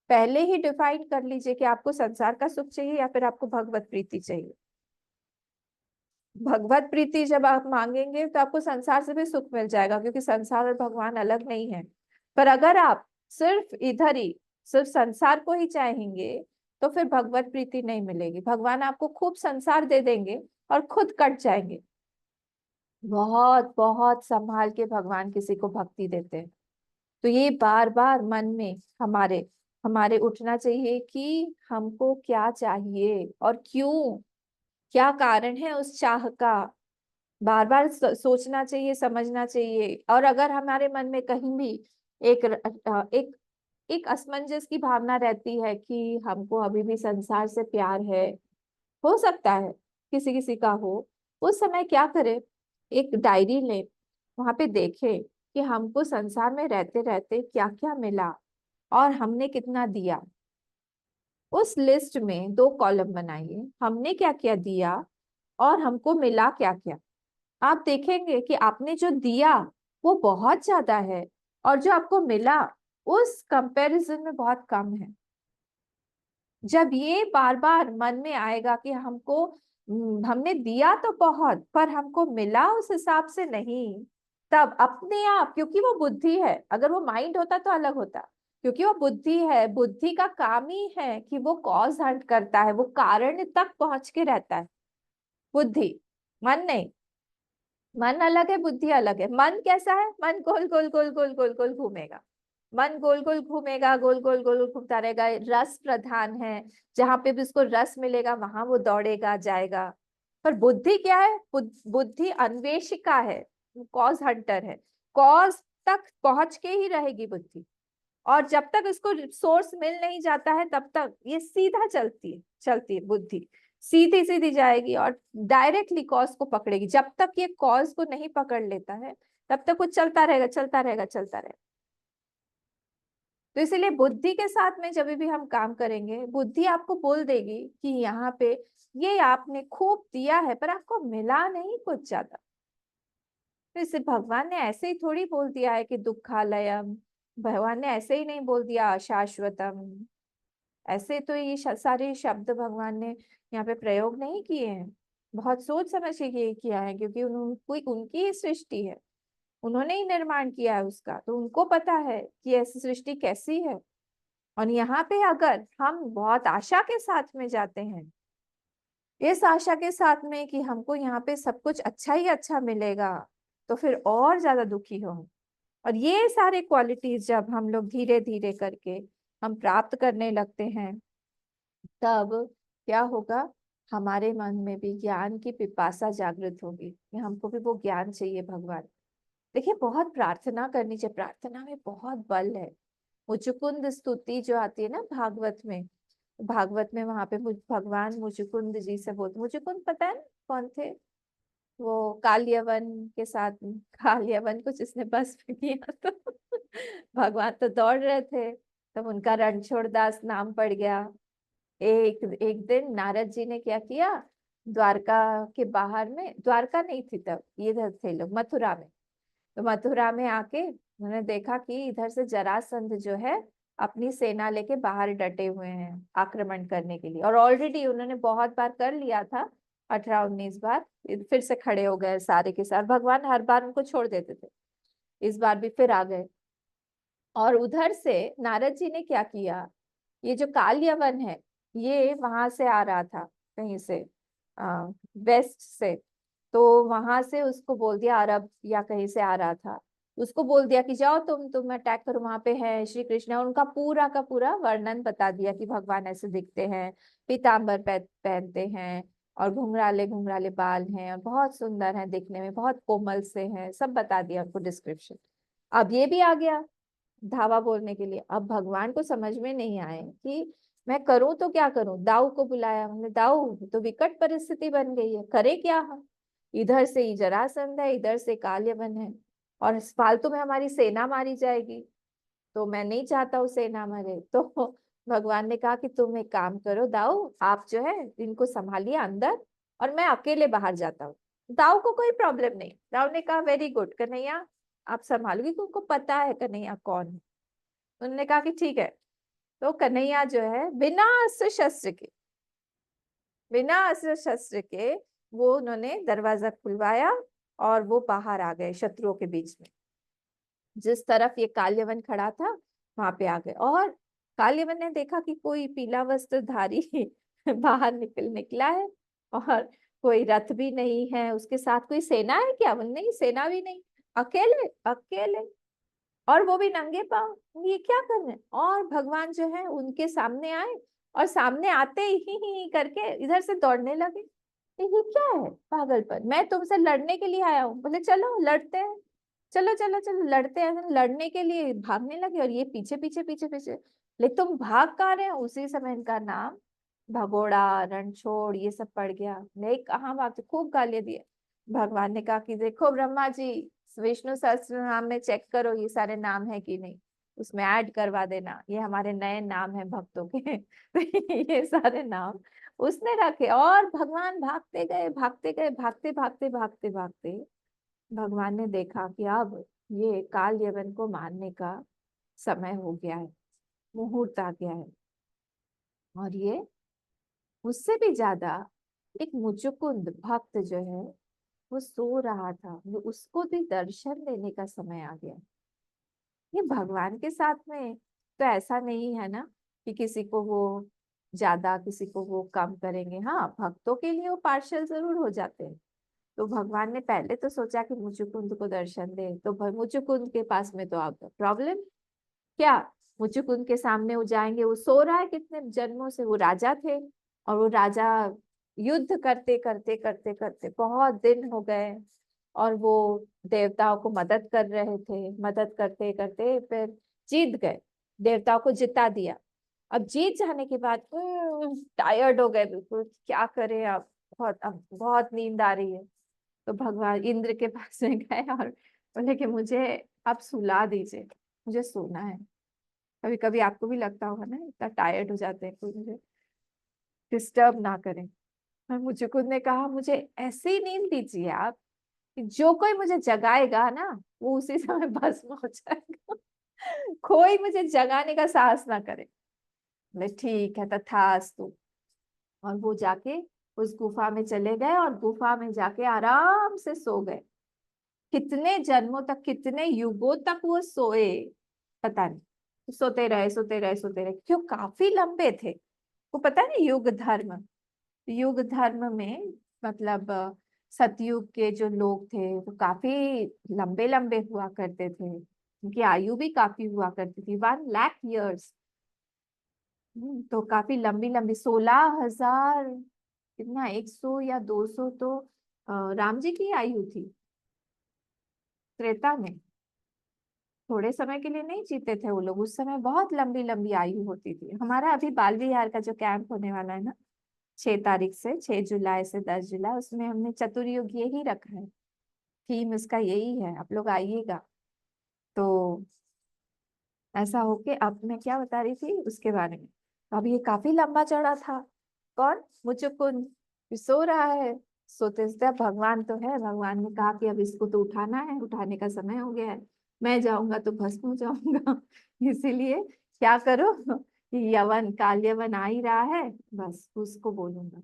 पहले ही डिफाइन कर लीजिए कि आपको संसार का सुख चाहिए या फिर आपको भगवत प्रीति चाहिए। भगवत प्रीति जब आप मांगेंगे तो आपको संसार से भी सुख मिल जाएगा, क्योंकि संसार और भगवान अलग नहीं है। पर अगर आप सिर्फ इधर ही सिर्फ संसार को ही चाहेंगे तो फिर भगवत प्रीति नहीं मिलेगी। भगवान आपको खूब संसार दे देंगे और खुद कट जाएंगे। बहुत बहुत संभाल के भगवान किसी को भक्ति देते हैं। तो ये बार बार मन में हमारे हमारे उठना चाहिए कि हमको क्या चाहिए और क्यों, क्या कारण है उस चाह का। बार बार सोचना चाहिए, समझना चाहिए। और अगर हमारे मन में कहीं भी एक एक असमंजस की भावना रहती है कि हमको अभी भी संसार से प्यार है, हो सकता है किसी किसी का हो, उस समय क्या करें, एक डायरी लें, वहां पे देखें कि हमको संसार में रहते रहते क्या क्या मिला और हमने कितना दिया। उस लिस्ट में 2 कॉलम बनाइए, हमने क्या क्या दिया और हमको मिला क्या क्या। आप देखेंगे कि आपने जो दिया वो बहुत ज्यादा है और जो आपको मिला उस कंपैरिजन में बहुत कम है। जब ये बार बार मन में आएगा कि हमने दिया तो बहुत पर हमको मिला उस हिसाब से नहीं, तब अपने आप, क्योंकि वो बुद्धि है, अगर वो माइंड होता तो अलग होता, क्योंकि वो बुद्धि है, बुद्धि का काम ही है कि वो कॉज हंट करता है, वो कारण तक पहुंच के रहता है बुद्धि, मन नहीं। मन अलग है, बुद्धि अलग है। मन कैसा है, मन गोल गोल गोल गोल गोल गोल घूमेगा, मन गोल गोल घूमेगा, गोल गोल गोल घूमता रहेगा। रस प्रधान है, जहां पे भी उसको रस मिलेगा वहां वो दौड़ेगा जाएगा। पर बुद्धि क्या है, बुद्धि अन्वेषिका है, कॉज हंटर है, कॉज तक पहुंच के ही रहेगी बुद्धि। और जब तक इसको सोर्स मिल नहीं जाता है तब तक ये सीधा चलती है बुद्धि, सीधी सीधी जाएगी और डायरेक्टली कॉज को पकड़ेगी। जब तक ये कॉज को नहीं पकड़ लेता है तब तक वो चलता रहेगा चलता रहेगा चलता रहेगा। तो इसीलिए बुद्धि के साथ में जब भी हम काम करेंगे, बुद्धि आपको बोल देगी कि यहाँ पे ये आपने खूब दिया है पर आपको मिला नहीं कुछ ज्यादा। तो इसे भगवान ने ऐसे ही थोड़ी बोल दिया है कि दुखालयम, भगवान ने ऐसे ही नहीं बोल दिया अशाश्वतम। ऐसे तो ये सारे शब्द भगवान ने यहाँ पे प्रयोग नहीं किए हैं, बहुत सोच समझ के किया है, क्योंकि उनकी ही सृष्टि है, उन्होंने ही निर्माण किया है उसका, तो उनको पता है कि ऐसी सृष्टि कैसी है। और यहाँ पे अगर हम बहुत आशा के साथ में जाते हैं, इस आशा के साथ में कि हमको यहाँ पे सब कुछ अच्छा ही अच्छा मिलेगा, तो फिर और ज्यादा दुखी हो। और ये सारे क्वालिटीज जब हम लोग धीरे धीरे करके हम प्राप्त करने लगते हैं, तब क्या होगा, हमारे मन में भी ज्ञान की पिपासा जागृत होगी कि हमको भी वो ज्ञान चाहिए। भगवान देखिए, बहुत प्रार्थना करनी चाहिए, प्रार्थना में बहुत बल है। मुचुकुंद स्तुति जो आती है ना भागवत में वहां पे भगवान मुचुकुंद जी से बोलते, मुचुकुंद पता है ना कौन थे, वो काल्यवन के साथ, काल्यवन को जिसने बस में किया तो भगवान तो दौड़ रहे थे, तब उनका रणछोड़दास नाम पड़ गया। एक दिन नारद जी ने क्या किया, द्वारका के बाहर में, द्वारका नहीं थी तब, ये इधर थे लोग मथुरा में, तो मथुरा में आके उन्होंने देखा कि इधर से जरासंध जो है अपनी सेना लेके बाहर डटे हुए हैं आक्रमण करने के लिए, और ऑलरेडी उन्होंने बहुत बार कर लिया था, 18-19 बार, फिर से खड़े हो गए सारे के सारे। भगवान हर बार उनको छोड़ देते थे, इस बार भी फिर आ गए। और उधर से नारद जी ने क्या किया, ये जो काल्यवन है ये वहां से आ रहा था कहीं से, वेस्ट से, तो वहां से उसको बोल दिया, अरब या कहीं से आ रहा था, उसको बोल दिया कि जाओ तुम अटैक करो, वहां पे है श्री कृष्ण। और उनका पूरा का पूरा वर्णन बता दिया कि भगवान ऐसे दिखते हैं, पीताम्बर पहनते हैं और घुंघराले घुंघराले बाल हैं और बहुत सुंदर हैं दिखने में, बहुत कोमल से हैं, सब बता दिया उनको डिस्क्रिप्शन। अब ये भी आ गया धावा बोलने के लिए। अब भगवान को समझ में नहीं आए कि मैं करूं तो क्या करूं, दाऊ को बुलाया, हमने दाऊ तो विकट परिस्थिति बन गई है, करे क्या हम, इधर से ही जरासंध है, इधर से काल्यवन है और फालतू में हमारी सेना मारी जाएगी, तो मैं नहीं चाहता हूँ सेना मरे। तो भगवान ने कहा कि तुम एक काम करो दाऊ, आप जो है इनको संभालिए अंदर और मैं अकेले बाहर जाता हूँ। दाऊ को कोई प्रॉब्लम नहीं, दाऊ ने कहा वेरी गुड कन्हैया, आप संभालोगे, उनको पता है कन्हैया कौन है। उन्होंने कहा कि ठीक है, तो कन्हैया जो है बिना अस्त्र शस्त्र के, बिना अस्त्र शस्त्र के वो उन्होंने दरवाजा खुलवाया और वो बाहर आ गए शत्रुओं के बीच में। जिस तरफ ये काल्यवन खड़ा था वहां पे आ गए, और काल्यवन ने देखा कि कोई पीला वस्त्रधारी बाहर निकला है, और कोई रथ भी नहीं है, उसके साथ कोई सेना है क्या? बोले नहीं, सेना भी नहीं, अकेले अकेले, और वो भी नंगे पांव, ये क्या कर रहे हैं? और भगवान जो है उनके सामने आए, और सामने आते ही करके इधर से दौड़ने लगे। ये क्या है पागलपन? मैं तुमसे लड़ने के लिए आया हूँ। बोले चलो लड़ते हैं, चलो चलो चलो लड़ते हैं। लड़ने के लिए भागने लगे, और ये पीछे पीछे पीछे पीछे। लेकिन तुम भाग कहाँ रहे हो? उसी समय इनका नाम भगोड़ा, रणछोड़ ये सब पड़ गया। नहीं, कहाँ भागते, खूब गालियां दिए। भगवान ने कहा कि देखो ब्रह्मा जी, विष्णु सहस्त्र नाम में चेक करो ये सारे नाम है कि नहीं, उसमें ऐड करवा देना, ये हमारे नए नाम है भक्तों के। तो ये सारे नाम उसने रखे, और भगवान भागते गए भागते गए, भागते भागते भागते भागते भगवान ने देखा कि अब ये काल यवन को मारने का समय हो गया है, मुहूर्त आ गया है। और ये उससे भी ज्यादा एक मुचुकुंद भक्त जो है वो सो रहा था, वो उसको भी दर्शन देने का समय आ गया। ये भगवान के साथ में तो ऐसा नहीं है ना कि किसी को वो ज्यादा किसी को वो कम करेंगे। हाँ, भक्तों के लिए वो पार्शियल जरूर हो जाते हैं। तो भगवान ने पहले तो सोचा कि मुचुकुंद को दर्शन दे, तो मुचुकुंद के पास में तो आप प्रॉब्लम क्या, मुचुकुंद के सामने वो जाएंगे? वो सो रहा है कितने जन्मों से, वो राजा थे, और वो राजा युद्ध करते करते करते करते बहुत दिन हो गए, और वो देवताओं को मदद कर रहे थे, मदद करते करते फिर जीत गए, देवताओं को जिता दिया। अब जीत जाने के बाद टायर्ड हो गए बिल्कुल, क्या करें अब बहुत नींद आ रही है। तो भगवान इंद्र के पास में गए और बोले कि मुझे आप सुला दीजिए, मुझे सोना है। कभी कभी आपको भी लगता होगा ना, इतना टायर्ड हो जाते हैं, कोई मुझे डिस्टर्ब ना करें। और मुझे खुद ने कहा मुझे ऐसे ही नींद दीजिए आप कि जो कोई मुझे जगाएगा ना वो उसी समय भस्म हो जाएगा। कोई मुझे जगाने का साहस ना करे। बोले ठीक है, तथास्तु। और वो जाके उस गुफा में चले गए, और गुफा में जाके आराम से सो गए। कितने जन्मों तक, कितने युगों तक वो सोए पता नहीं, सोते रहे सोते रहे सोते रहे, क्यों काफी लंबे थे वो। पता नहीं युग धर्म, युग धर्म में मतलब सतयुग के जो लोग थे वो काफी लंबे लंबे हुआ करते थे, उनकी आयु भी काफी हुआ करती थी, 1 लाख ईयर्स। तो काफी लंबी लंबी, 16,000, कितना 100 या 200 तो राम जी की आयु थी त्रेता में। थोड़े समय के लिए नहीं जीते थे वो लोग, उस समय बहुत लंबी लंबी आयु होती थी। हमारा अभी बाल विहार का जो कैंप होने वाला है ना, 6 तारीख से, 6 जुलाई से 10 जुलाई, उसमें हमने चतुर्युग यही रखा है, थीम इसका यही है, आप लोग आइएगा। तो ऐसा होके अब मैं क्या बता रही थी उसके बारे में। अब ये काफी लंबा चौड़ा था। कौन? मुचुकुंद सो रहा है, सोते सोते। अब भगवान तो है, भगवान ने कहा कि अब इसको तो उठाना है, उठाने का समय हो गया है, मैं जाऊंगा तो भस्म हो जाऊंगा। इसीलिए क्या करो कि यवन, काल यवन आ ही रहा है, बस उसको बोलूंगा।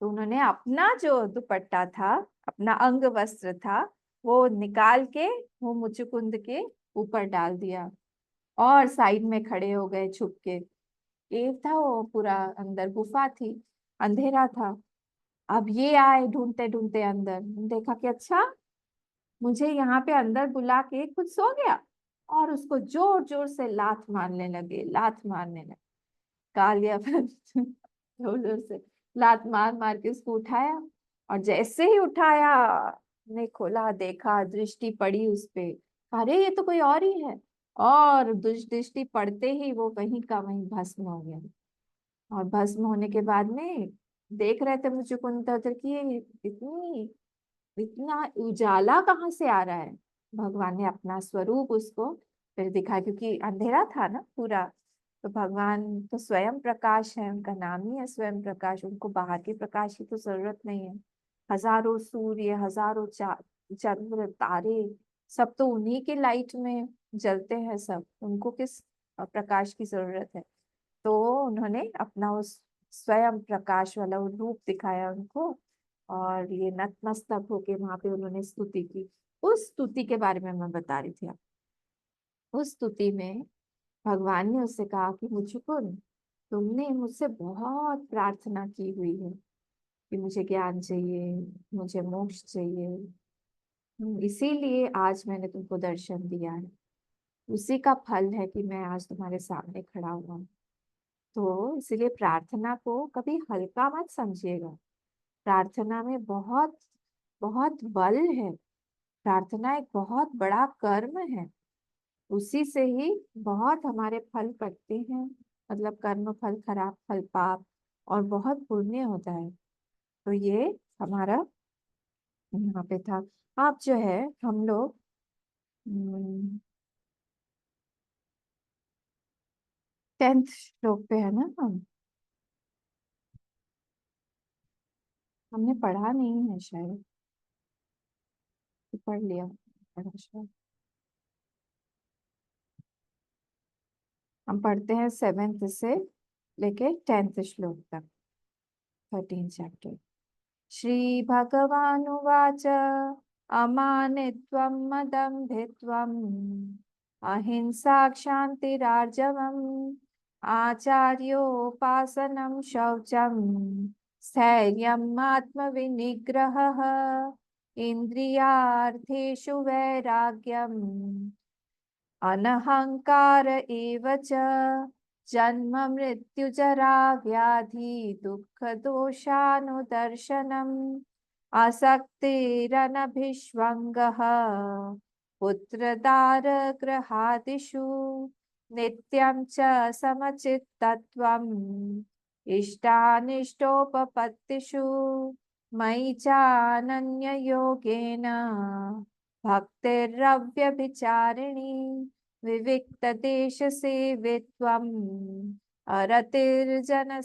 तो उन्होंने अपना जो दुपट्टा था, अपना अंग वस्त्र था, वो निकाल के वो मुचुकुंद के ऊपर डाल दिया, और साइड में खड़े हो गए छुप के। केव था वो पूरा, अंदर गुफा थी, अंधेरा था। अब ये आए ढूंढते ढूंढते अंदर, देखा कि अच्छा मुझे यहाँ पे अंदर बुला के खुद सो गया, और उसको जोर जोर से लात मारने लगे, लात मारने लगे। कालिया जोर जोर से लात मार मार के उसको उठाया, और जैसे ही उठाया ने खोला, देखा, दृष्टि पड़ी उस पे, अरे ये तो कोई और ही है। और दृष्टि पड़ते ही वो वहीं का वहीं भस्म हो गया। और भस्म होने के बाद में देख रहे थे मुझे कुंतर की ये इतनी इतना उजाला कहाँ से आ रहा है। भगवान ने अपना स्वरूप उसको फिर दिखा, क्योंकि अंधेरा था ना पूरा। तो भगवान तो स्वयं प्रकाश है, उनका नाम ही है स्वयं प्रकाश, उनको बाहर के प्रकाश की तो जरूरत नहीं है। हजारों सूर्य, हजारों चंद्र तारे, सब तो उन्हीं के लाइट में जलते हैं सब, उनको किस प्रकाश की जरूरत है। उन्होंने अपना उस स्वयं प्रकाश वाला वो रूप दिखाया उनको, और ये नतमस्तक होके वहां पे उन्होंने स्तुति की। उस स्तुति के बारे में मैं बता रही थी आपको। उस स्तुति में भगवान ने उससे कहा कि मुझको, तुमने मुझसे बहुत प्रार्थना की हुई है कि मुझे ज्ञान चाहिए, मुझे मोक्ष चाहिए, इसीलिए आज मैंने तुमको दर्शन दिया है। उसी का फल है कि मैं आज तुम्हारे सामने खड़ा हुआ हूँ। तो इसीलिए प्रार्थना को कभी हल्का मत समझिएगा। प्रार्थना में बहुत बहुत बल है। प्रार्थना एक बहुत बड़ा कर्म है। उसी से ही बहुत हमारे फल कटते हैं, मतलब कर्म फल, खराब फल, पाप, और बहुत पुण्य होता है। तो ये हमारा यहाँ पे था। आप जो है हम लोग 10th श्लोक पे है ना, हमने पढ़ा नहीं है शायद, पढ़ लिया, पढ़ा शायद। हम पढ़ते हैं 7th से लेके 10th श्लोक तक, 13 चैप्टर। श्री भगवानुवाच अमानित्वं मदम्भित्वम् अहिंसा क्षान्तिरार्जवम् आचार्योपासनं शौचं स्थैर्यम् आत्मविनिग्रहः इन्द्रियार्थेषु वैराग्यम् अनहंकार एव च जन्म मृत्यु जरा व्याधि दुख दोषानुदर्शनम् आसक्तिरनभिष्वङ्गः पुत्रदारगृहादिषु नित्यं च समचित्तत्वम् इष्टानिष्टोपपत्तिषु मयि चानन्ययोगेन भक्तिरव्यभिचारिणी विविक्तदेशसेवित्वम् अरतिर्जन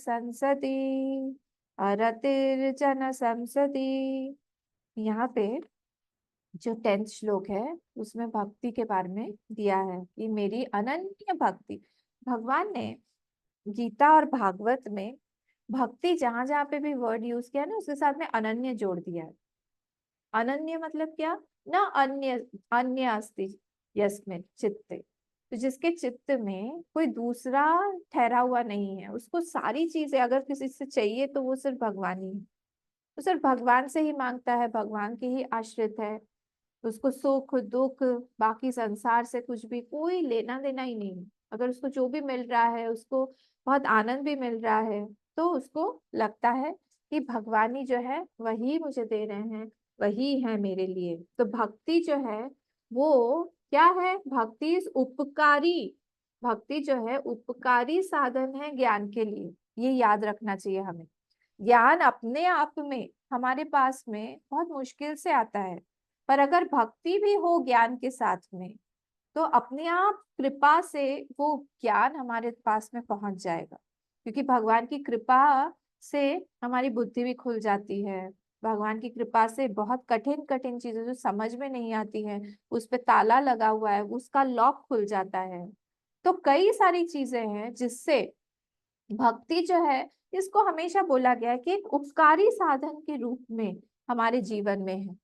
संसदि। यहाँ पे जो 10th श्लोक है उसमें भक्ति के बारे में दिया है कि मेरी अनन्य भक्ति। भगवान ने गीता और भागवत में भक्ति जहां जहां पे भी वर्ड यूज किया ना, उसके साथ में अनन्य जोड़ दिया है। अनन्य मतलब क्या? न अन्य अन्य अस्ति यस्मिन् चित्ते, तो जिसके चित्त में कोई दूसरा ठहरा हुआ नहीं है, उसको सारी चीजें अगर किसी से चाहिए तो वो सिर्फ भगवान ही है। तो सिर्फ भगवान से ही मांगता है, भगवान के ही आश्रित है। उसको सुख दुख बाकी संसार से कुछ भी कोई लेना देना ही नहीं। अगर उसको जो भी मिल रहा है, उसको बहुत आनंद भी मिल रहा है, तो उसको लगता है कि भगवान ही जो है वही मुझे दे रहे हैं, वही है मेरे लिए। तो भक्ति जो है वो क्या है? भक्ति उपकारी, भक्ति जो है उपकारी साधन है ज्ञान के लिए। ये याद रखना चाहिए हमें। ज्ञान अपने आप में हमारे पास में बहुत मुश्किल से आता है, पर अगर भक्ति भी हो ज्ञान के साथ में, तो अपने आप कृपा से वो ज्ञान हमारे पास में पहुंच जाएगा। क्योंकि भगवान की कृपा से हमारी बुद्धि भी खुल जाती है। भगवान की कृपा से बहुत कठिन कठिन चीजें जो समझ में नहीं आती हैं, उस पे ताला लगा हुआ है, उसका लॉक खुल जाता है। तो कई सारी चीजें हैं जिससे भक्ति जो है, इसको हमेशा बोला गया है कि एक उपकारी साधन के रूप में हमारे जीवन में है।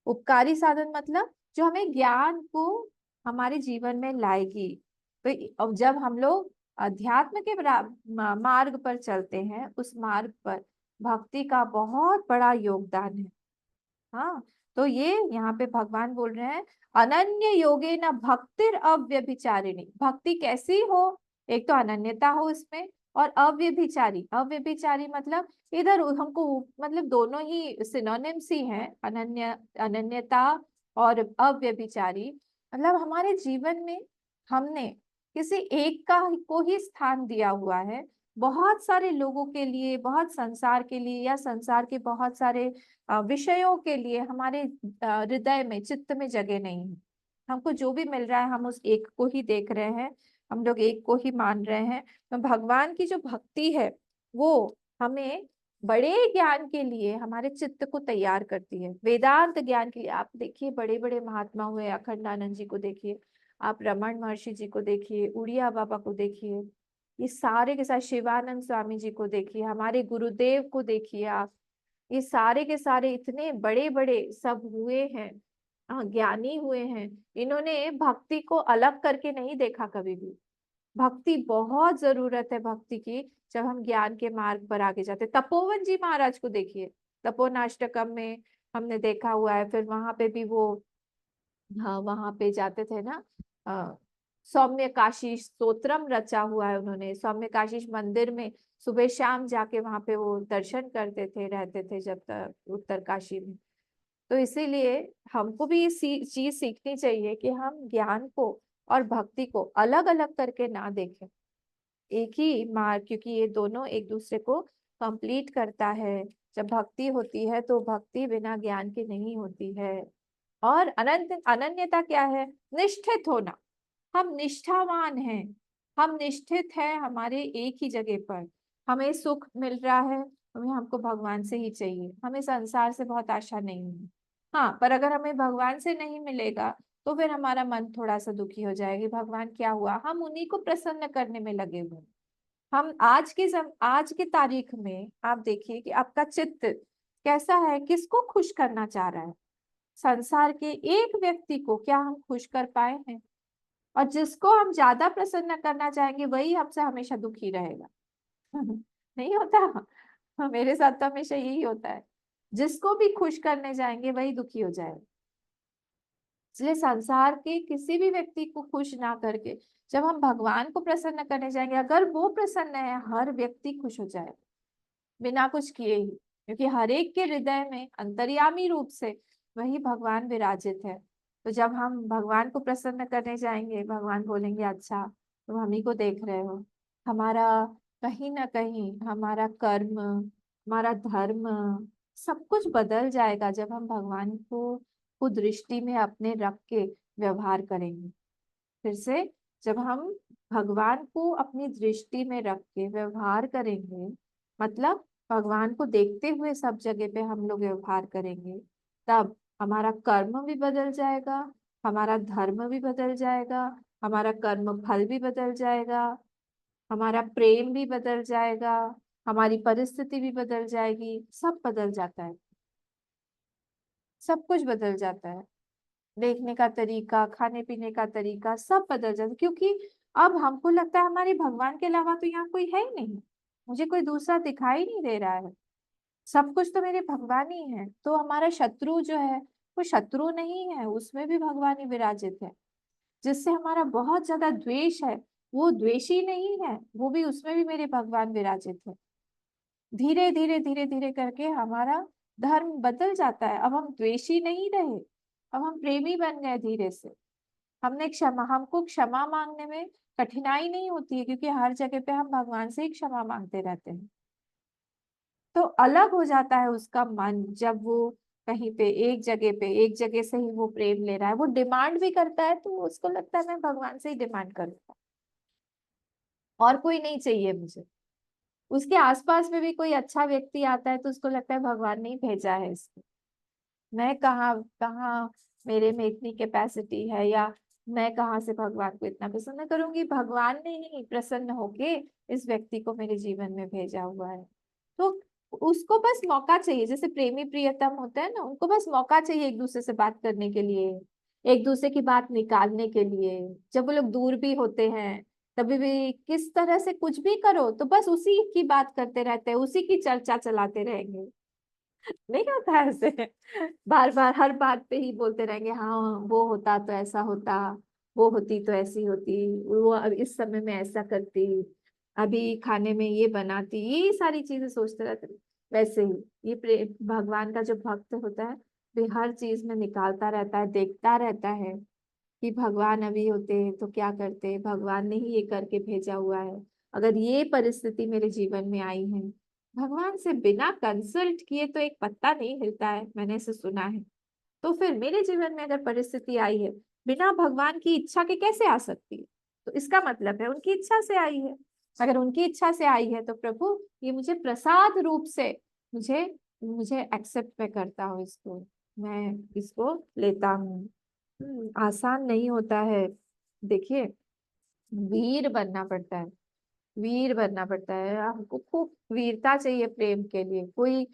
उपकारी साधन मतलब जो हमें ज्ञान को हमारे जीवन में लाएगी। तो अब जब हम लोग अध्यात्म के मार्ग पर चलते हैं, उस मार्ग पर भक्ति का बहुत बड़ा योगदान है। हाँ, तो ये यहाँ पे भगवान बोल रहे हैं अनन्य योगेन भक्तिर अव्यभिचारिणी। भक्ति कैसी हो? एक तो अनन्यता हो इसमें, और अव्यभिचारी। अव्यभिचारी मतलब इधर हमको मतलब दोनों ही सिनोनिम्स ही हैं, अनन्यता और अव्यभिचारी। मतलब हमारे जीवन में हमने किसी एक का को ही स्थान दिया हुआ है। बहुत सारे लोगों के लिए, बहुत संसार के लिए, या संसार के बहुत सारे विषयों के लिए हमारे हृदय में, चित्त में जगह नहीं है। हमको जो भी मिल रहा है हम उस एक को ही देख रहे हैं, हम लोग एक को ही मान रहे हैं। तो भगवान की जो भक्ति है वो हमें बड़े ज्ञान के लिए हमारे चित्त को तैयार करती है। वेदांत ज्ञान के लिए आप देखिए, बड़े बड़े महात्मा हुए, अखंडानंद जी को देखिए, आप रमन महर्षि जी को देखिए, उड़िया बाबा को देखिए, ये सारे के सारे, शिवानंद स्वामी जी को देखिए, हमारे गुरुदेव को देखिए आप, ये सारे के सारे इतने बड़े बड़े सब हुए हैं, ज्ञानी हुए हैं। इन्होंने भक्ति को अलग करके नहीं देखा कभी भी। भक्ति बहुत जरूरत है भक्ति की, जब हम ज्ञान के मार्ग पर आगे जाते। तपोवन जी महाराज को देखिए, तपोनाष्टकम में हमने देखा हुआ है। फिर वहां पे भी वो, हाँ वहां पे जाते थे ना, सौम्य काशीष स्तोत्रम रचा हुआ है उन्होंने। सौम्य काशीष मंदिर में सुबह शाम जाके वहां पे वो दर्शन करते थे, रहते थे जब तक उत्तर काशी में। तो इसीलिए हमको भी ये चीज सीखनी चाहिए कि हम ज्ञान को और भक्ति को अलग अलग करके ना देखें, एक ही मार्ग, क्योंकि ये दोनों एक दूसरे को कंप्लीट करता है। जब भक्ति होती है तो भक्ति बिना ज्ञान के नहीं होती है। और अनन्यता क्या है? निष्ठित होना। हम निष्ठावान हैं, हम निष्ठित हैं हमारे एक ही जगह पर। हमें सुख मिल रहा है, हमको भगवान से ही चाहिए, हमें संसार से बहुत आशा नहीं है। हाँ, पर अगर हमें भगवान से नहीं मिलेगा तो फिर हमारा मन थोड़ा सा दुखी हो जाएगी, भगवान क्या हुआ, हम उन्हीं को प्रसन्न करने में लगे हुए। हम आज की तारीख में आप देखिए कि आपका चित्त कैसा है, किसको खुश करना चाह रहा है? संसार के एक व्यक्ति को क्या हम खुश कर पाए हैं? और जिसको हम ज्यादा प्रसन्न करना चाहेंगे वही हमसे हमेशा दुखी रहेगा। नहीं होता? मेरे साथ तो हमेशा यही होता है, जिसको भी खुश करने जाएंगे वही दुखी हो जाएगा। इसलिए संसार के किसी भी व्यक्ति को खुश ना करके जब हम भगवान को प्रसन्न करने जाएंगे, अगर वो प्रसन्न है, हर व्यक्ति खुश हो जाएगा बिना कुछ किए ही, क्योंकि हर एक के हृदय में अंतर्यामी रूप से वही भगवान विराजित है। तो जब हम भगवान को प्रसन्न करने जाएंगे, भगवान बोलेंगे अच्छा तुम हम ही को देख रहे हो। हमारा कहीं ना कहीं हमारा कर्म, हमारा धर्म, सब कुछ बदल जाएगा जब हम भगवान को दृष्टि में अपने रख के व्यवहार करेंगे। फिर से, जब हम भगवान को अपनी दृष्टि में रख के व्यवहार करेंगे, मतलब भगवान को देखते हुए सब जगह पे हम लोग व्यवहार करेंगे, तब हमारा कर्म भी बदल जाएगा, हमारा धर्म भी बदल जाएगा, हमारा कर्म फल भी बदल जाएगा, हमारा प्रेम भी बदल जाएगा, हमारी परिस्थिति भी बदल जाएगी। सब बदल जाता है, सब कुछ बदल जाता है। देखने का तरीका, खाने पीने का तरीका, सब बदल जाता है, क्योंकि अब हमको लगता है हमारे भगवान के अलावा तो यहाँ कोई है ही नहीं, मुझे कोई दूसरा दिखाई नहीं दे रहा है, सब कुछ तो मेरे भगवान ही है। तो हमारा शत्रु जो है वो शत्रु नहीं है, उसमें भी भगवान ही विराजित है। जिससे हमारा बहुत ज्यादा द्वेष है, वो द्वेषी नहीं है, वो भी, उसमें भी मेरे भगवान विराजित है। धीरे धीरे धीरे धीरे करके हमारा धर्म बदल जाता है। अब हम द्वेषी नहीं रहे, अब हम प्रेमी बन गए धीरे से। हमको क्षमा मांगने में कठिनाई नहीं होती है, क्योंकि हर जगह पे हम भगवान से ही क्षमा मांगते रहते हैं। तो अलग हो जाता है उसका मन, जब वो कहीं पे एक जगह से ही वो प्रेम ले रहा है, वो डिमांड भी करता है तो उसको लगता है मैं भगवान से ही डिमांड करूंगा, और कोई नहीं चाहिए मुझे। उसके आसपास में भी कोई अच्छा व्यक्ति आता है तो उसको लगता है भगवान ने ही भेजा है इसको, मैं कहाँ कहाँ मेरे में इतनी कैपेसिटी है, या मैं कहाँ से भगवान को इतना प्रसन्न करूंगी, भगवान ने ही प्रसन्न होके इस व्यक्ति को मेरे जीवन में भेजा हुआ है। तो उसको बस मौका चाहिए, जैसे प्रेमी प्रियतम होता है ना, उनको बस मौका चाहिए एक दूसरे से बात करने के लिए, एक दूसरे की बात निकालने के लिए। जब वो लोग दूर भी होते हैं तभी भी किस तरह से कुछ भी करो तो बस उसी की बात करते रहते हैं, उसी की चर्चा चलाते रहेंगे। नहीं होता है ऐसे, बार बार हर बात पे ही बोलते रहेंगे, हाँ वो होता तो ऐसा होता, वो होती तो ऐसी होती, वो अब इस समय में ऐसा करती, अभी खाने में ये बनाती, ये सारी चीजें सोचते रहते हैं। वैसे ही ये भगवान का जो भक्त होता है वे हर चीज में निकालता रहता है, देखता रहता है कि भगवान अभी होते तो क्या करते, भगवान ने ही ये करके भेजा हुआ है। अगर ये परिस्थिति मेरे जीवन में आई है, भगवान से बिना कंसल्ट किए तो एक पत्ता नहीं हिलता है, मैंने इसे सुना है। तो फिर मेरे जीवन में अगर परिस्थिति आई है, बिना भगवान की इच्छा के कैसे आ सकती है? तो इसका मतलब है उनकी इच्छा से आई है। अगर उनकी इच्छा से आई है तो प्रभु ये मुझे प्रसाद रूप से मुझे मुझे एक्सेप्ट मैं करता हूँ, इसको मैं इसको लेता हूँ। आसान नहीं होता है, देखिए वीर बनना पड़ता है। वीर बनना पड़ता है, हमको खूब वीरता चाहिए प्रेम के लिए। कोई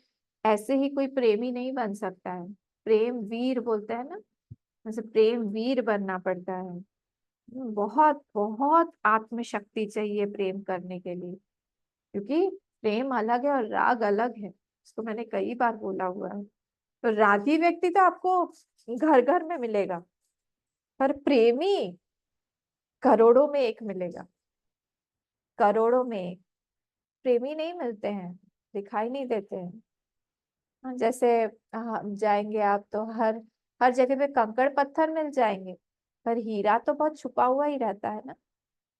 ऐसे ही कोई प्रेमी नहीं बन सकता है, प्रेम वीर बोलते हैं ना, वैसे प्रेम वीर बनना पड़ता है। बहुत बहुत आत्मशक्ति चाहिए प्रेम करने के लिए, क्योंकि प्रेम अलग है और राग अलग है, इसको मैंने कई बार बोला हुआ है। तो रागी व्यक्ति तो आपको घर घर में मिलेगा, पर प्रेमी करोड़ों में एक मिलेगा, करोड़ों में एक। प्रेमी नहीं मिलते हैं, दिखाई नहीं देते हैं। हाँ, जैसे जाएंगे आप तो हर हर जगह पे कंकड़ पत्थर मिल जाएंगे, पर हीरा तो बहुत छुपा हुआ ही रहता है ना।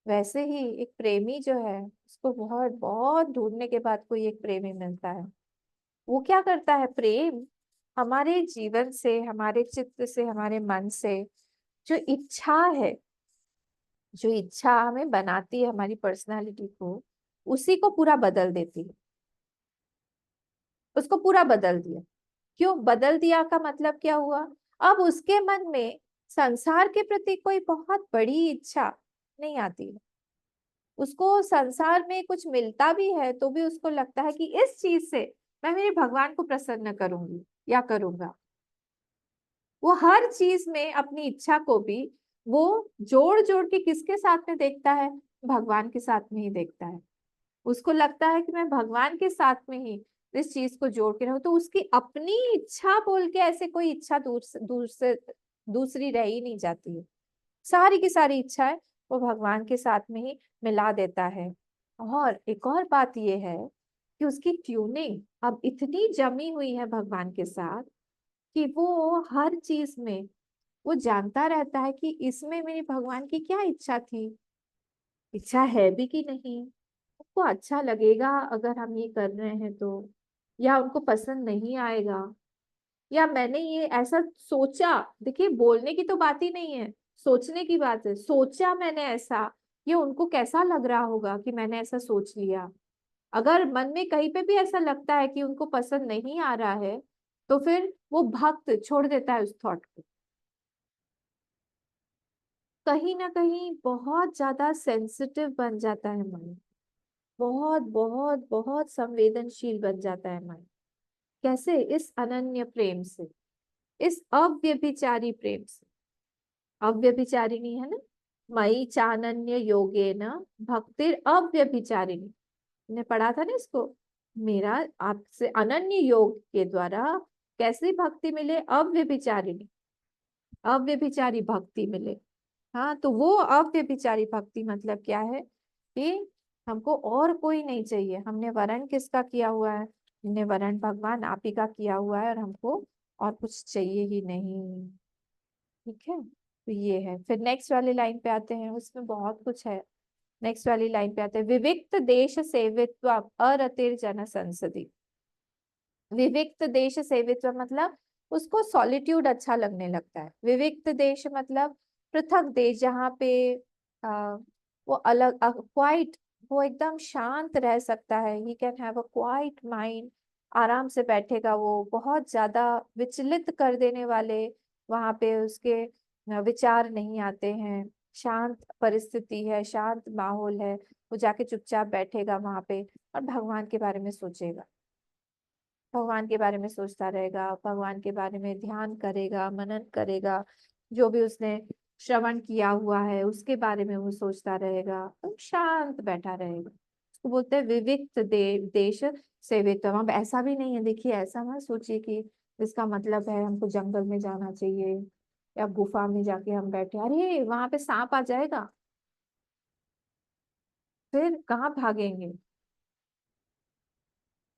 वैसे ही एक प्रेमी जो है, उसको बहुत बहुत ढूंढने के बाद कोई एक प्रेमी मिलता है। वो क्या करता है, प्रेम हमारे जीवन से, हमारे चित्त से, हमारे मन से जो इच्छा है, जो इच्छा हमें बनाती है हमारी पर्सनालिटी को, उसी को पूरा बदल देती है। उसको पूरा बदल दिया। क्यों बदल दिया का मतलब क्या हुआ? अब उसके मन में संसार के प्रति कोई बहुत बड़ी इच्छा नहीं आती है। उसको संसार में कुछ मिलता भी है तो भी उसको लगता है कि इस चीज से मैं मेरे भगवान को प्रसन्न करूंगी या करूंगा। वो हर चीज में अपनी इच्छा को भी वो जोड़ जोड़ के किसके साथ में देखता है? भगवान के साथ में ही देखता है। उसको लगता है कि मैं भगवान के साथ में ही इस चीज को जोड़ के रहूं, तो उसकी अपनी इच्छा बोल के ऐसे कोई इच्छा दूर से दूसरी रह ही नहीं जाती है। सारी की सारी इच्छाएं वो भगवान के साथ में ही मिला देता है। और एक और बात ये है कि उसकी ट्यूनिंग अब इतनी जमी हुई है भगवान के साथ कि वो हर चीज में वो जानता रहता है कि इसमें मेरी भगवान की क्या इच्छा थी, इच्छा है भी कि नहीं, उनको अच्छा लगेगा अगर हम ये कर रहे हैं तो, या उनको पसंद नहीं आएगा, या मैंने ये ऐसा सोचा। देखिए बोलने की तो बात ही नहीं है, सोचने की बात है। सोचा मैंने ऐसा, ये उनको कैसा लग रहा होगा कि मैंने ऐसा सोच लिया। अगर मन में कहीं पे भी ऐसा लगता है कि उनको पसंद नहीं आ रहा है, तो फिर वो भक्त छोड़ देता है उस थॉट को। कहीं ना कहीं बहुत ज्यादा सेंसिटिव बन जाता है मन, बहुत बहुत बहुत संवेदनशील बन जाता है मन। कैसे? इस अनन्य प्रेम से, इस अव्यभिचारी प्रेम से। अव्यभिचारिणी है ना, मई चानन्य योगेन भक्तिर अव्यभिचारिणी, ने पढ़ा था ना इसको। मेरा आपसे अनन्य योग के द्वारा कैसी भक्ति मिले? अव्यभिचारिणी, अव्यभिचारी भक्ति मिले। हाँ, तो वो अव्यभिचारी भक्ति मतलब क्या है कि हमको और कोई नहीं चाहिए। हमने वरण किसका किया हुआ है? हमने वरण भगवान आप ही का किया हुआ है, और हमको और कुछ चाहिए ही नहीं। ठीक है, तो ये है। फिर नेक्स्ट वाली लाइन पे आते हैं, उसमें बहुत कुछ है। नेक्स्ट वाली लाइन पे आते हैं, विविक्त देश सेवित्व अरतिर जन संसदि। विविक्त देश सेवित्व मतलब उसको सॉलिट्यूड अच्छा लगने लगता है। विविक्त देश मतलब पृथक देश, जहाँ पे वो अलग क्वाइट, वो एकदम शांत रह सकता है। He can have a quite mind, आराम से बैठेगा वो। बहुत ज्यादा विचलित कर देने वाले वहां पे उसके विचार नहीं आते हैं। शांत परिस्थिति है, शांत माहौल है, वो जाके चुपचाप बैठेगा वहां पे और भगवान के बारे में सोचेगा। भगवान के बारे में सोचता रहेगा, भगवान के बारे में ध्यान करेगा, मनन करेगा। जो भी उसने श्रवण किया हुआ है उसके बारे में वो सोचता रहेगा, तो शांत बैठा रहेगा। उसको बोलते हैं विविक्त देश सेवित्व। अब ऐसा भी नहीं है, देखिए ऐसा मत सोचिए कि इसका मतलब है हमको जंगल में जाना चाहिए या गुफा में जाके हम बैठे, अरे वहां पे सांप आ जाएगा, फिर कहाँ भागेंगे?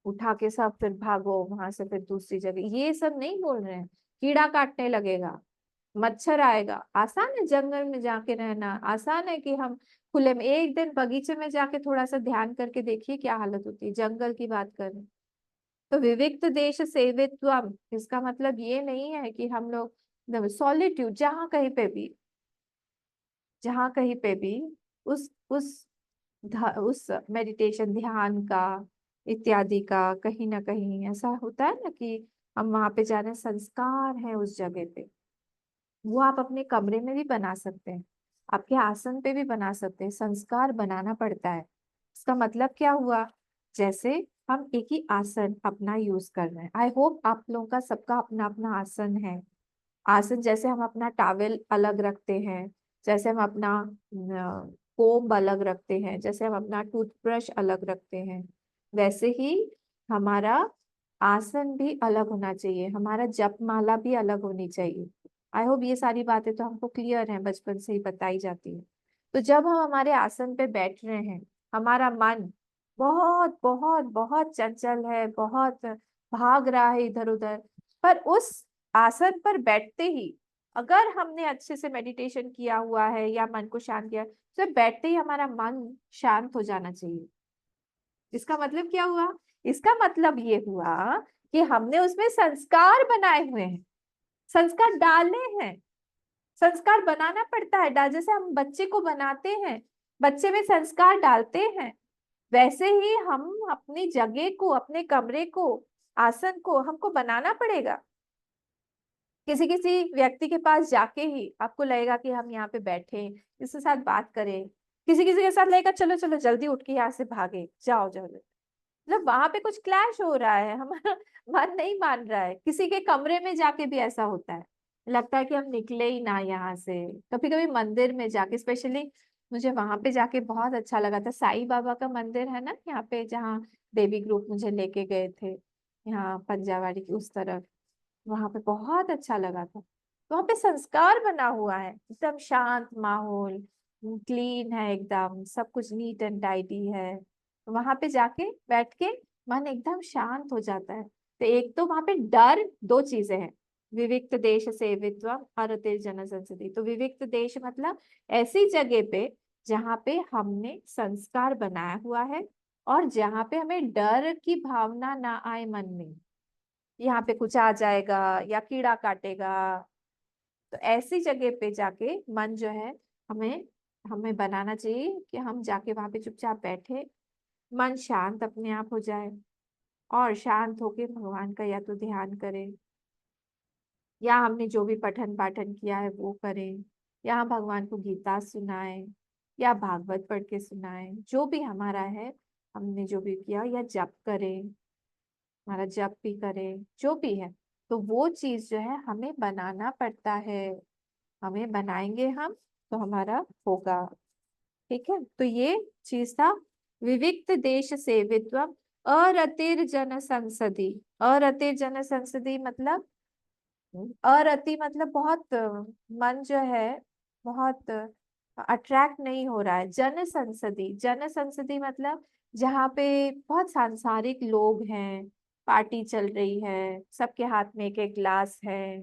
उठा के सब फिर भागो वहां से, फिर दूसरी जगह। ये सब नहीं बोल रहे हैं। कीड़ा काटने लगेगा, मच्छर आएगा। आसान है जंगल में जाके रहना, आसान है कि हम खुले में। एक दिन बगीचे में जाके थोड़ा सा ध्यान करके देखिए क्या हालत होती है, जंगल की बात करें तो। विविक्त देश सेवित्वम, इसका मतलब ये नहीं है कि हम लोग सॉलिट्यूड, जहाँ कहीं पे भी उस मेडिटेशन ध्यान का इत्यादि का कहीं ना कहीं ऐसा होता है ना कि हम वहां पे जा रहे हैं, संस्कार है उस जगह पे। वो आप अपने कमरे में भी बना सकते हैं, आपके आसन पे भी बना सकते हैं। संस्कार बनाना पड़ता है, इसका मतलब क्या हुआ, जैसे हम एक ही आसन अपना यूज कर रहे हैं। आई होप आप लोगों का सबका अपना अपना आसन है। आसन जैसे हम अपना टॉवेल अलग रखते हैं, जैसे हम अपना कोम्ब अलग रखते हैं, जैसे हम अपना टूथब्रश अलग रखते हैं, वैसे ही हमारा आसन भी अलग होना चाहिए, हमारा जप माला भी अलग होनी चाहिए। आई होप ये सारी बातें तो हमको क्लियर हैं, बचपन से ही बताई जाती है। तो जब हम हमारे आसन पे बैठ रहे हैं, हमारा मन बहुत बहुत बहुत चंचल है, बहुत भाग रहा है इधर उधर, पर उस आसन पर बैठते ही अगर हमने अच्छे से मेडिटेशन किया हुआ है या मन को शांत किया, तो बैठते ही हमारा मन शांत हो जाना चाहिए। इसका मतलब क्या हुआ, इसका मतलब ये हुआ कि हमने उसमें संस्कार बनाए हुए हैं, संस्कार डाले हैं। संस्कार बनाना पड़ता है, डाल जैसे हम बच्चे को बनाते हैं, बच्चे में संस्कार डालते हैं, वैसे ही हम अपनी जगह को, अपने कमरे को, आसन को हमको बनाना पड़ेगा। किसी किसी व्यक्ति के पास जाके ही आपको लगेगा कि हम यहाँ पे बैठे, इसके साथ बात करें। किसी किसी के साथ लगेगा चलो चलो जल्दी उठ के यहाँ से भागे, जाओ जाओ। मतलब वहां पे कुछ क्लैश हो रहा है, हमारा मन नहीं मान रहा है। किसी के कमरे में जाके भी ऐसा होता है, लगता है कि हम निकले ही ना यहाँ से। कभी कभी मंदिर में जाके, स्पेशली मुझे वहां पे जाके बहुत अच्छा लगा था। साईं बाबा का मंदिर है ना यहाँ पे, जहाँ देवी ग्रुप मुझे लेके गए थे, यहाँ पंजावाड़ी की उस तरफ, वहां पे बहुत अच्छा लगा था। वहां पे संस्कार बना हुआ है, एकदम शांत माहौल, क्लीन है, एकदम सब कुछ नीट एंड टाइडी है। वहां पे जाके बैठ के मन एकदम शांत हो जाता है। तो एक तो वहां पे डर, दो चीजें हैं, विविक्त देश सेवित्वम और अतिर जन संसदि। तो विविक्त देश मतलब ऐसी जगह पे जहाँ पे हमने संस्कार बनाया हुआ है और जहाँ पे हमें डर की भावना ना आए मन में, यहाँ पे कुछ आ जाएगा या कीड़ा काटेगा। तो ऐसी जगह पे जाके मन जो है, हमें हमें बनाना चाहिए कि हम जाके वहां पे चुपचाप बैठे, मन शांत अपने आप हो जाए और शांत होके भगवान का या तो ध्यान करें, या हमने जो भी पठन पाठन किया है वो करें, या हम भगवान को गीता सुनाएं या भागवत पढ़ के सुनाएं, जो भी हमारा है, हमने जो भी किया, या जप करें, हमारा जप भी करें, जो भी है। तो वो चीज जो है हमें बनाना पड़ता है, हमें बनाएंगे हम तो हमारा होगा। ठीक है, तो ये चीज था विविक्त देश सेवित्वम अरतिर जन संसदि। अरतिर जन संसदि मतलब, अरति मतलब बहुत मन जो है बहुत अट्रैक्ट नहीं हो रहा है। जन संसदि, जन संसदि मतलब जहाँ पे बहुत सांसारिक लोग हैं, पार्टी चल रही है, सबके हाथ में एक एक ग्लास है,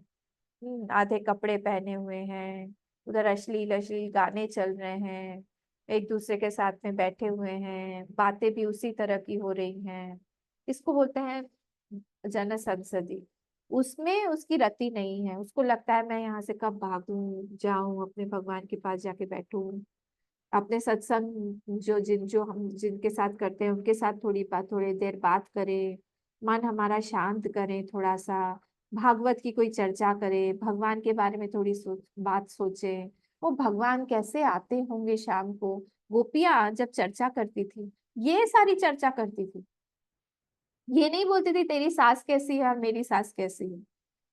आधे कपड़े पहने हुए हैं, उधर अश्लील अश्लील गाने चल रहे हैं, एक दूसरे के साथ में बैठे हुए हैं, बातें भी उसी तरह की हो रही हैं, इसको बोलते हैं जन संसदि। उसमें उसकी रति नहीं है, उसको लगता है मैं यहाँ से कब भागूं, जाऊं अपने भगवान के पास जाके बैठूं, अपने सत्संग जो हम जिनके साथ करते हैं उनके साथ थोड़ी देर बात करें, मन हमारा शांत करें, थोड़ा सा भागवत की कोई चर्चा करें, भगवान के बारे में थोड़ी बात सोचें। वो भगवान कैसे आते होंगे शाम को, गोपियां जब चर्चा करती थी ये सारी चर्चा करती थी, ये नहीं बोलती थी तेरी सास कैसी है और मेरी सास कैसी है।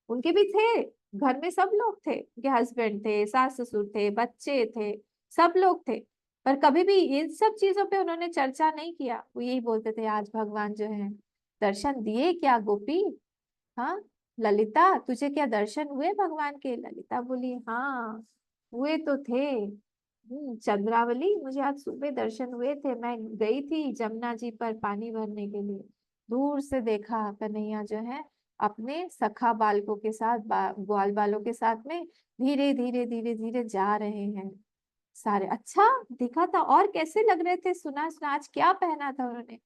उनके भी थे, घर में सब लोग थे, उनके हस्बैंड थे, सास ससुर थे, बच्चे थे, सब लोग थे, पर कभी भी इन सब चीजों पे उन्होंने चर्चा नहीं किया। वो यही बोलते थे आज भगवान जो है दर्शन दिए क्या गोपी, हाँ ललिता तुझे क्या दर्शन हुए भगवान के। ललिता बोली हाँ हुए तो थे, चंद्रावली मुझे आज सुबह दर्शन हुए थे, मैं गई थी जमुना जी पर पानी भरने के लिए, दूर से देखा कन्हैया जो है अपने सखा बालकों के साथ, ग्वाल बालों के साथ में धीरे धीरे धीरे धीरे जा रहे हैं सारे। अच्छा दिखा था, और कैसे लग रहे थे, सुना सुना आज क्या पहना था उन्होंने,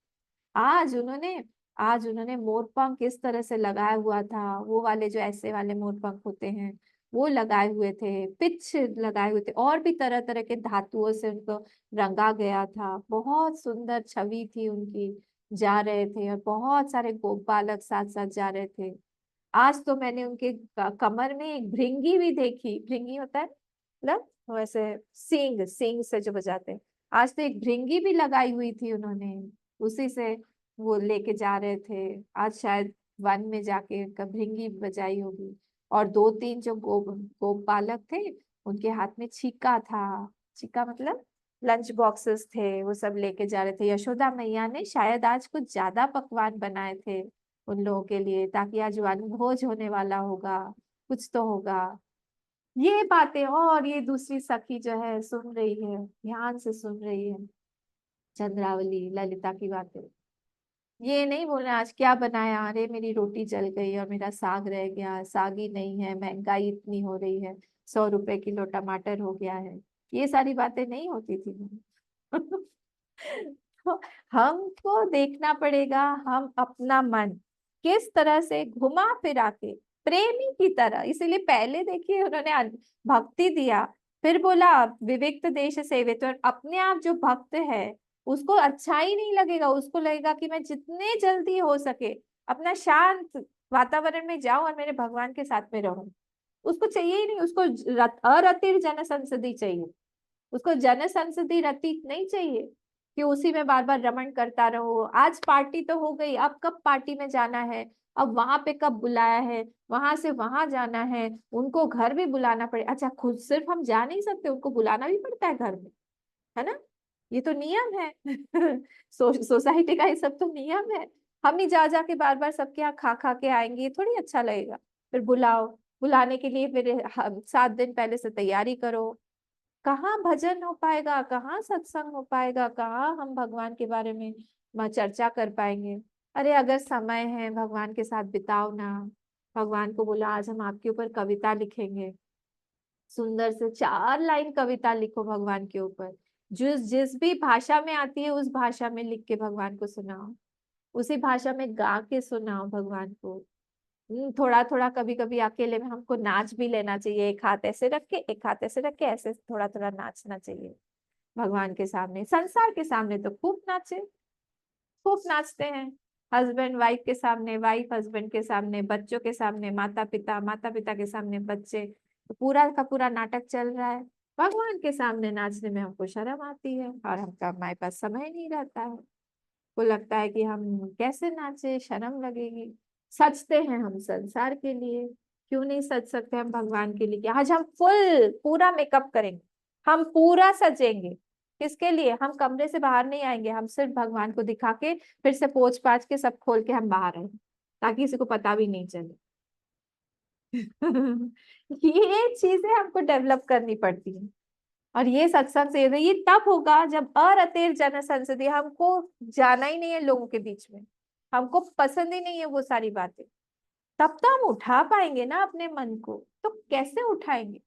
आज उन्होंने आज उन्होंने मोरपंख इस तरह से लगाया हुआ था, वो वाले जो ऐसे वाले मोरपंख होते हैं वो लगाए हुए थे, पिच लगाए हुए थे, और भी तरह तरह के धातुओं से उनको रंगा गया था। बहुत सुंदर छवि थी उनकी, जा रहे थे और बहुत सारे गोप बालक साथ साथ जा रहे थे। आज तो मैंने उनके कमर में एक भृंगी भी देखी, भृंगी होता है मतलब वैसे सींग, सींग से जो बजाते हैं, आज तो एक भृंगी भी लगाई हुई थी उन्होंने, उसी से वो लेके जा रहे थे। आज शायद वन में जाके उनका भृंगी बजाई होगी। और 2-3 जो गोपालक थे, उनके हाथ में छिक्का था। छिक्का मतलब लंच बॉक्सेस थे, वो सब लेके जा रहे थे। यशोदा मैया ने शायद आज कुछ ज्यादा पकवान बनाए थे उन लोगों के लिए, ताकि आज वनभोज होने वाला होगा, कुछ तो होगा। ये बातें, और ये दूसरी सखी जो है सुन रही है, ध्यान से सुन रही है चंद्रावली ललिता की बातें। ये नहीं बोलना आज क्या बनाया, अरे मेरी रोटी जल गई और मेरा साग रह गया, साग ही नहीं है, महंगाई इतनी हो रही है, 100 रुपए किलो टमाटर हो गया है। ये सारी बातें नहीं होती थी। तो हमको देखना पड़ेगा हम अपना मन किस तरह से घुमा फिरा के प्रेमी की तरह। इसीलिए पहले देखिए उन्होंने भक्ति दिया, फिर बोला विविक्त देश सेवित। और अपने आप जो भक्त है उसको अच्छा ही नहीं लगेगा, उसको लगेगा कि मैं जितने जल्दी हो सके अपना शांत वातावरण में जाऊं और मेरे भगवान के साथ में रहूं। उसको चाहिए ही नहीं, उसको अरतिर जन संसदी चाहिए, उसको जन संसदी रति नहीं चाहिए कि उसी में बार बार रमण करता रहो। आज पार्टी तो हो गई, अब कब पार्टी में जाना है, अब वहां पे कब बुलाया है, वहां से वहां जाना है, उनको घर भी बुलाना पड़े। अच्छा खुद सिर्फ हम जा नहीं सकते, उनको बुलाना भी पड़ता है घर में, है ना। ये तो नियम है। सोसाइटी का ये सब तो नियम है। हम नहीं जा जाके बार बार सबके यहाँ खा खा के आएंगे, ये थोड़ी अच्छा लगेगा। फिर बुलाओ, बुलाने के लिए फिर 7 दिन पहले से तैयारी करो। कहाँ भजन हो पाएगा, कहाँ सत्संग हो पाएगा, कहाँ हम भगवान के बारे में चर्चा कर पाएंगे। अरे अगर समय है भगवान के साथ बिताओ ना। भगवान को बोला आज हम आपके ऊपर कविता लिखेंगे, सुंदर से 4 लाइन कविता लिखो भगवान के ऊपर, जिस जिस भी भाषा में आती है उस भाषा में लिख के भगवान को सुनाओ, उसी भाषा में गा के सुनाओ भगवान को। थोड़ा थोड़ा कभी कभी अकेले में हमको नाच भी लेना चाहिए, एक हाथ ऐसे रख के एक हाथ ऐसे रख के ऐसे थोड़ा थोड़ा नाचना चाहिए भगवान के सामने। संसार के सामने तो खूब नाचे, खूब नाचते हैं। हस्बैंड वाइफ के सामने, वाइफ हस्बैंड के सामने, बच्चों के सामने, माता पिता के सामने बच्चे, तो पूरा का पूरा नाटक चल रहा है। भगवान के सामने नाचने में हमको शर्म आती है और हमका हमारे पास समय नहीं रहता है। को लगता है कि हम कैसे नाचे, शर्म लगेगी। सजते हैं हम संसार के लिए, क्यों नहीं सज सकते हम भगवान के लिए। आज हम फुल पूरा मेकअप करेंगे, हम पूरा सजेंगे। किसके लिए? हम कमरे से बाहर नहीं आएंगे, हम सिर्फ भगवान को दिखा के फिर से पोंछ पाछ के सब खोल के हम बाहर आएंगे, ताकि किसी को पता भी नहीं चले। ये चीजें हमको डेवलप करनी पड़ती है। और ये सत्संग से ये तब होगा जब अरतेर जन संसदी, हमको जाना ही नहीं है लोगों के बीच में, हमको पसंद ही नहीं है वो सारी बातें, तब तो हम उठा पाएंगे ना अपने मन को। तो कैसे उठाएंगे?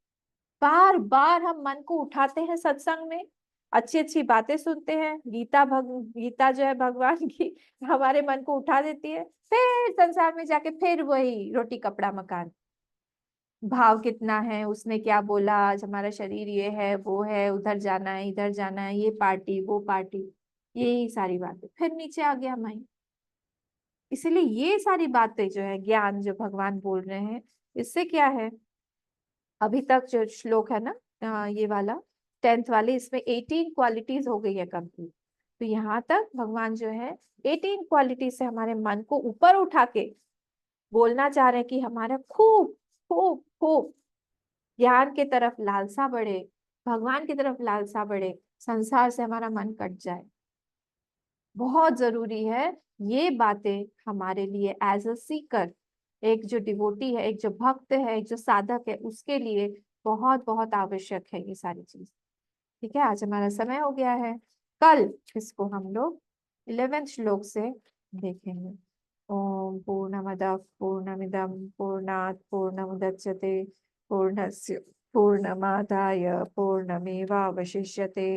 बार बार हम मन को उठाते हैं सत्संग में, अच्छी अच्छी बातें सुनते हैं, गीता जो है भगवान की हमारे मन को उठा देती है। फिर संसार में जाके फिर वही रोटी कपड़ा मकान, भाव कितना है, उसने क्या बोला, आज हमारा शरीर ये है वो है, उधर जाना है इधर जाना है, ये पार्टी वो पार्टी, यही सारी बातें फिर नीचे आ गया माइंड। इसलिए ये सारी बातें जो है, ज्ञान जो भगवान बोल रहे हैं, इससे क्या है, अभी तक जो श्लोक है ना, ये वाला 10th वाले, इसमें 18 क्वालिटीज हो गई है कंप्लीट। तो यहाँ तक भगवान जो है 18 क्वालिटी से हमारे मन को ऊपर उठा के बोलना चाह रहे हैं कि हमारा खूब खूब खूब ज्ञान की तरफ लालसा बढ़े, भगवान की तरफ लालसा बढ़े, संसार से हमारा मन कट जाए। बहुत जरूरी है ये बातें हमारे लिए एज अ सीकर, एक जो डिवोटी है, एक जो भक्त है, एक जो साधक है, उसके लिए बहुत बहुत आवश्यक है ये सारी चीज। ठीक है, आज हमारा समय हो गया है, कल इसको हम लोग 11वें श्लोक से देखेंगे। ओम पूर्णमदः पूर्णमिदं पूर्णात् पूर्णमुदच्यते पूर्णस्य पूर्णमादाय पूर्णमेवावशिष्यते।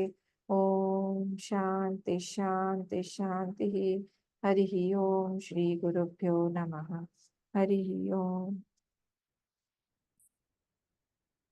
ओम शांति शांति शांति। हरि ओम। श्री गुरुभ्यो नमः। हरि ओम।